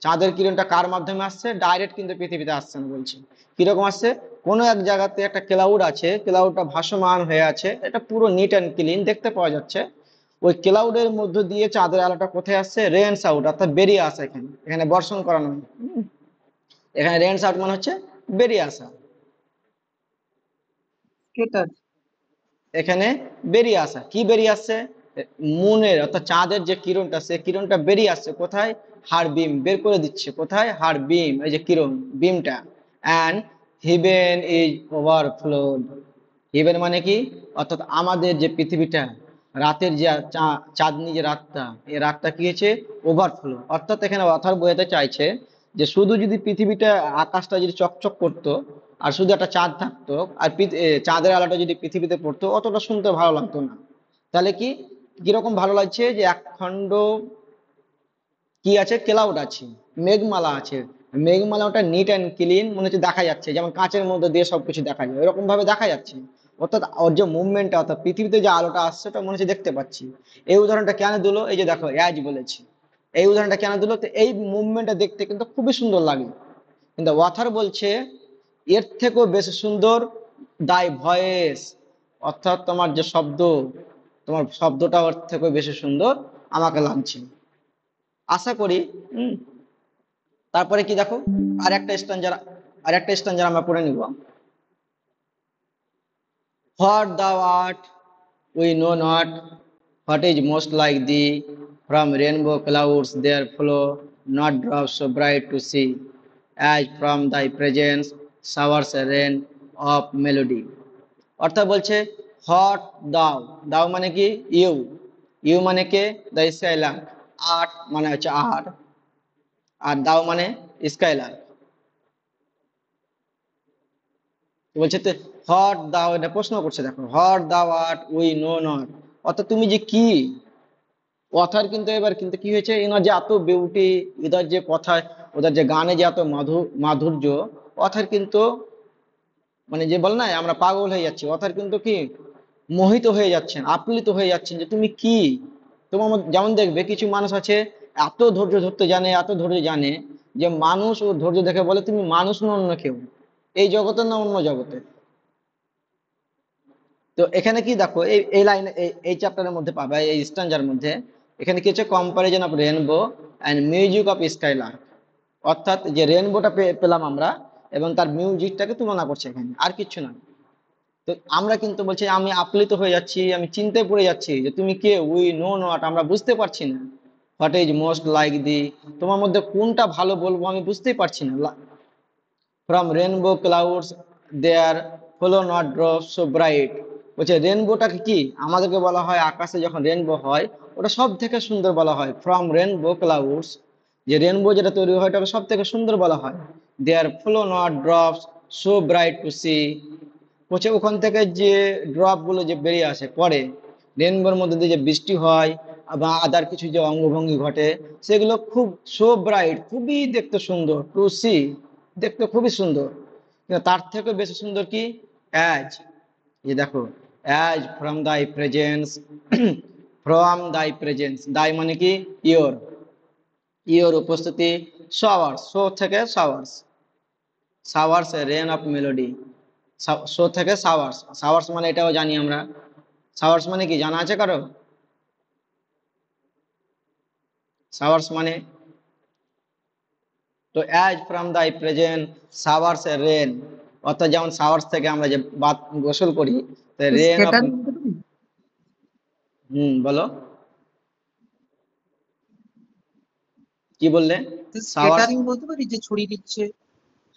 চাঁদের কিরণটা কার মাধ্যমে আসছে, ডাইরেক্ট কিন্তু পৃথিবীতে আসছে না, বলছি কিরকম আসছে, কোনো এক জায়গাতে একটা ক্লাউড আছে, ক্লাউডটা ভাসমান হয়ে আছে, এটা পুরো নিট অ্যান্ড ক্লিন দেখতে পাওয়া যাচ্ছে, ওই ক্লাউডের মধ্য দিয়ে চাঁদের আলোটা কোথায় আসছে, রেনস আউট, অর্থাৎ বেরিয়ে আসা, এখানে এখানে বর্ষণ করা নয়, এখানে রেনস আউট মানে হচ্ছে বেরিয়ে আসা। স্কেটার। এখানে বেরিয়ে আসা, কি বেরিয়ে আসছে? মুনের অর্থাৎ চাঁদের যে কিরণটা, সে কিরণটা বেরিয়ে আসছে কোথায়? হার বিম বের করে দিচ্ছে কোথায়? হার বিম, এই যে কিরণ বিমটা। And heaven is overflowed. Heaven মানে কি? অর্থাৎ আমাদের যে পৃথিবীটা, রাতের যে চাঁদনি যে রাতটা, এই রাতটা কি হয়েছে? ওভারফ্লো। অর্থাৎ এখানে অথার বোঝাতে চাইছে যে শুধু যদি পৃথিবীটা, আকাশটা যদি চকচক করতো আর শুধু একটা চাঁদ থাকতো আর চাঁদের আলোটা যদি পৃথিবীতে পড়তো, অতটা শুনতে ভালো লাগতো না। তাহলে কি কিরকম ভালো লাগছে? যে একখণ্ড কি আছে? ক্লাউড আছে, মেঘমালা আছে। মেঘমালাটা নিট অ্যান্ড ক্লিন মনে হচ্ছে দেখা যাচ্ছে, যেমন কাঁচের মধ্যে দিয়ে সবকিছু দেখা যায়, এরকম ভাবে দেখা যাচ্ছে। অর্থাৎ ওর যে মুভমেন্টটা, অর্থাৎ পৃথিবীতে যে আলোটা আসছে ওটা মনে হচ্ছে দেখতে পাচ্ছি। এই উদাহরণটা কেন দিল? এই যে দেখো অ্যাজ বলেছি, এই উদাহরণটা কেন দিল? তো এই মুভমেন্টটা দেখতে কিন্তু খুবই সুন্দর লাগে। কিন্তু ওয়াথার বলছে এর থেকেও বেশি সুন্দর দাই ভয়েস, অর্থাৎ তোমার যে শব্দ, তোমার শব্দটা ওর থেকেও বেশি সুন্দর আমাকে লাগছে, আশা করি। হুম। তারপরে কি দেখো, আর একটা স্ট্যান্জার আমরা পড়ে নিব। What thou art we know not, what is most like thee, from rainbow clouds there flow not drops so bright to see, as from thy presence showers a rain of melody। অর্থাৎ বলছে hot দাও, দাও মানে কি? You, you মানে কে? The Skylar. Art মানে হচ্ছে আর, আর দাও মানে স্কাইলার। বলছে তো হট দাও, এটা প্রশ্ন করছে, দেখো হট দাও আর্ট উই নো নট, অর্থাৎ তুমি যে কি। কথার কিন্তু এবার কিন্তু কি হয়েছে, এনার যে এত বিউটি, এদের যে কথা, ওদের যে গানে যে এত মাধুর্য, কথার কিন্তু মানে যে বল না আমরা পাগল হয়ে যাচ্ছি, কথার কিন্তু কি মোহিত হয়ে যাচ্ছেন, আপ্লুত হয়ে যাচ্ছেন যে তুমি কি। তোমার যেমন দেখবে কিছু মানুষ আছে এত ধৈর্য ধরতে জানে, এত ধৈর্য জানে যে মানুষ ও ধৈর্য দেখে বলে তুমি মানুষ না অন্য কেউ, এই জগতের না অন্য জগতে। তো এখানে কি দেখো, এই এই লাইন, এই চ্যাপ্টারের মধ্যে পাবে, এই স্ট্যান্জার মধ্যে এখানে কি হচ্ছে? Comparison of rainbow and music of Skylark. অর্থাৎ যে রেনবোটা পেলাম আমরা এবং তার মিউজিকটাকে তুলনা করছে এখানে, আর কিছু না। তো আমরা কিন্তু বলছি আমি আপ্লুত হয়ে যাচ্ছি, আমি চিন্তায় পড়ে যাচ্ছি যে তুমি কে? উই নো নট, আমরা বুঝতে পারছি না। হোয়াট ইজ মোস্ট লাইক দি, তোমার মধ্যে কোনটা ভালো বলবো আমি বুঝতেই পারছি না। ফ্রম রেনবো ক্লাউডস দেয়ার হলো নট ড্রপ সো ব্রাইট। বলছে রেনবোটাকে কি আমাদেরকে বলা হয়, আকাশে যখন রেনবো হয় ওটা সব থেকে সুন্দর বলা হয়। ফ্রম রেনবো ক্লাউডস, যে রেনবো যেটা তৈরি হয় ওটাকে সব থেকে সুন্দর বলা হয়। There flow not drops so bright to see. বলছে ওখান থেকে যে ড্রপ গুলো যে বেরিয়ে আসে পরে, রেনবোর মধ্যে দিয়ে যে বৃষ্টি হয় বা আদার কিছু যে অঙ্গভঙ্গি ঘটে, সেগুলো খুব সো ব্রাইট, খুবই দেখতে সুন্দর, টু সি, দেখতে খুবই সুন্দর। কিন্তু তার থেকে বেশি সুন্দর কি? অ্যাজ, এই দেখো as from thy presence, from thy presence, thy মানে কি? ইয়োর, ইয়োর উপস্থিতি, শাওয়ার্স, শো থেকে showers, showers rain of melody, show থেকে শাওয়ার্স, শাওয়ার্স মানে এটাও জানি আমরা, শাওয়ার্স মানে কি জানা আছে কারো? শাওয়ার্স মানে, তো অ্যাজ ফ্রম দাই প্রেজেন্ট শাওয়ার্স রেন, অর্থাৎ যেমন শাওয়ার্স থেকে আমরা যে বাথ গোসল করি, রেন অফ। স্কেটারিং, বলো কি বললে? শাওয়ার্স, স্কেটারিং বলতে পারি যে ছড়িয়ে দিচ্ছে।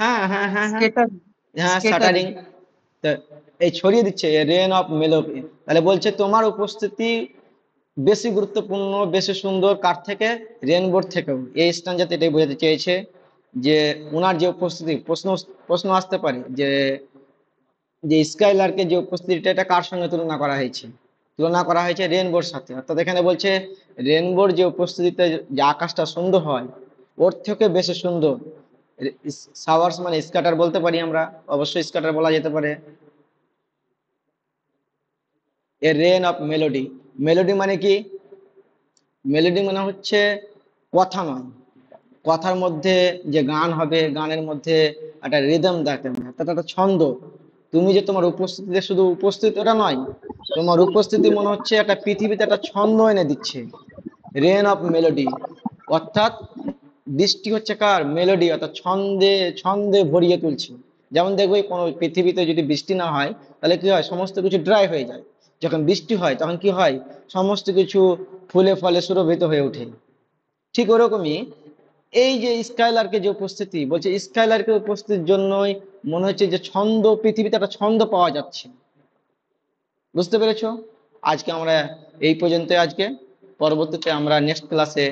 হ্যাঁ হ্যাঁ হ্যাঁ হ্যাঁ, স্কেটারিং, হ্যাঁ স্কেটারিং। শাটারিং। তো এই ছড়িয়ে দিচ্ছে রেন অফ মেলোডি, তাহলে বলছে তোমার উপস্থিতি বেশি গুরুত্বপূর্ণ, বেশি সুন্দর কার থেকে? রেনবোর থেকেও। এই স্ট্যান্ডাতে এটাই বোঝাতে চেয়েছে যে ওনার যে উপস্থিতি, প্রশ্ন প্রশ্ন আসতে পারে যে যে স্কাইলার্কের যে উপস্থিতিটা এটা কার সঙ্গে তুলনা করা হয়েছে? তুলনা করা হয়েছে রেনবোর সাথে। অর্থাৎ এখানে বলছে রেনবোর যে উপস্থিতিতে যে আকাশটা সুন্দর হয় ওর থেকে বেশি সুন্দর। শাওয়ার্স মানে স্ক্যাটার বলতে পারি আমরা, অবশ্যই স্ক্যাটার বলা যেতে পারে। এ রেন অফ মেলোডি, মেলোডি মানে কি? মেলোডি মানে হচ্ছে কথা নয়, কথার মধ্যে যে গান হবে, গানের মধ্যে একটা রিদম দেখতে হবে, অর্থাৎ একটা ছন্দ। তুমি যে তোমার উপস্থিতিতে শুধু উপস্থিত ওটা নয়, তোমার উপস্থিতি মনে হচ্ছে একটা পৃথিবীতে একটা ছন্দ এনে দিচ্ছে। রেন অফ মেলোডি, অর্থাৎ বৃষ্টি হচ্ছে কার? মেলোডি, অর্থাৎ ছন্দে ছন্দে ভরিয়ে তুলছে। যেমন দেখবে কোনো পৃথিবীতে যদি বৃষ্টি না হয় তাহলে কি হয়, সমস্ত কিছু ড্রাই হয়ে যায়। যখন বৃষ্টি হয় তখন কি হয়, সমস্ত কিছু ফুলে ফলে সুরভিত হয়ে ওঠে। ঠিক ওরকমই এই যে স্কাইলার্কে যে উপস্থিতি বলছে, স্কাইলার্কে উপস্থিতির জন্যই মনে হচ্ছে যে ছন্দ, পৃথিবীতে একটা ছন্দ পাওয়া যাচ্ছে। বুঝতে পেরেছো? আজকে আমরা এই পর্যন্ত, আজকে পরবর্তীতে আমরা নেক্সট ক্লাসে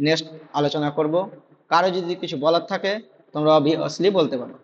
নেক্সট আলোচনা করব। কারো যদি কিছু বলার থাকে তোমরা অবভিয়াসলি বলতে পারো।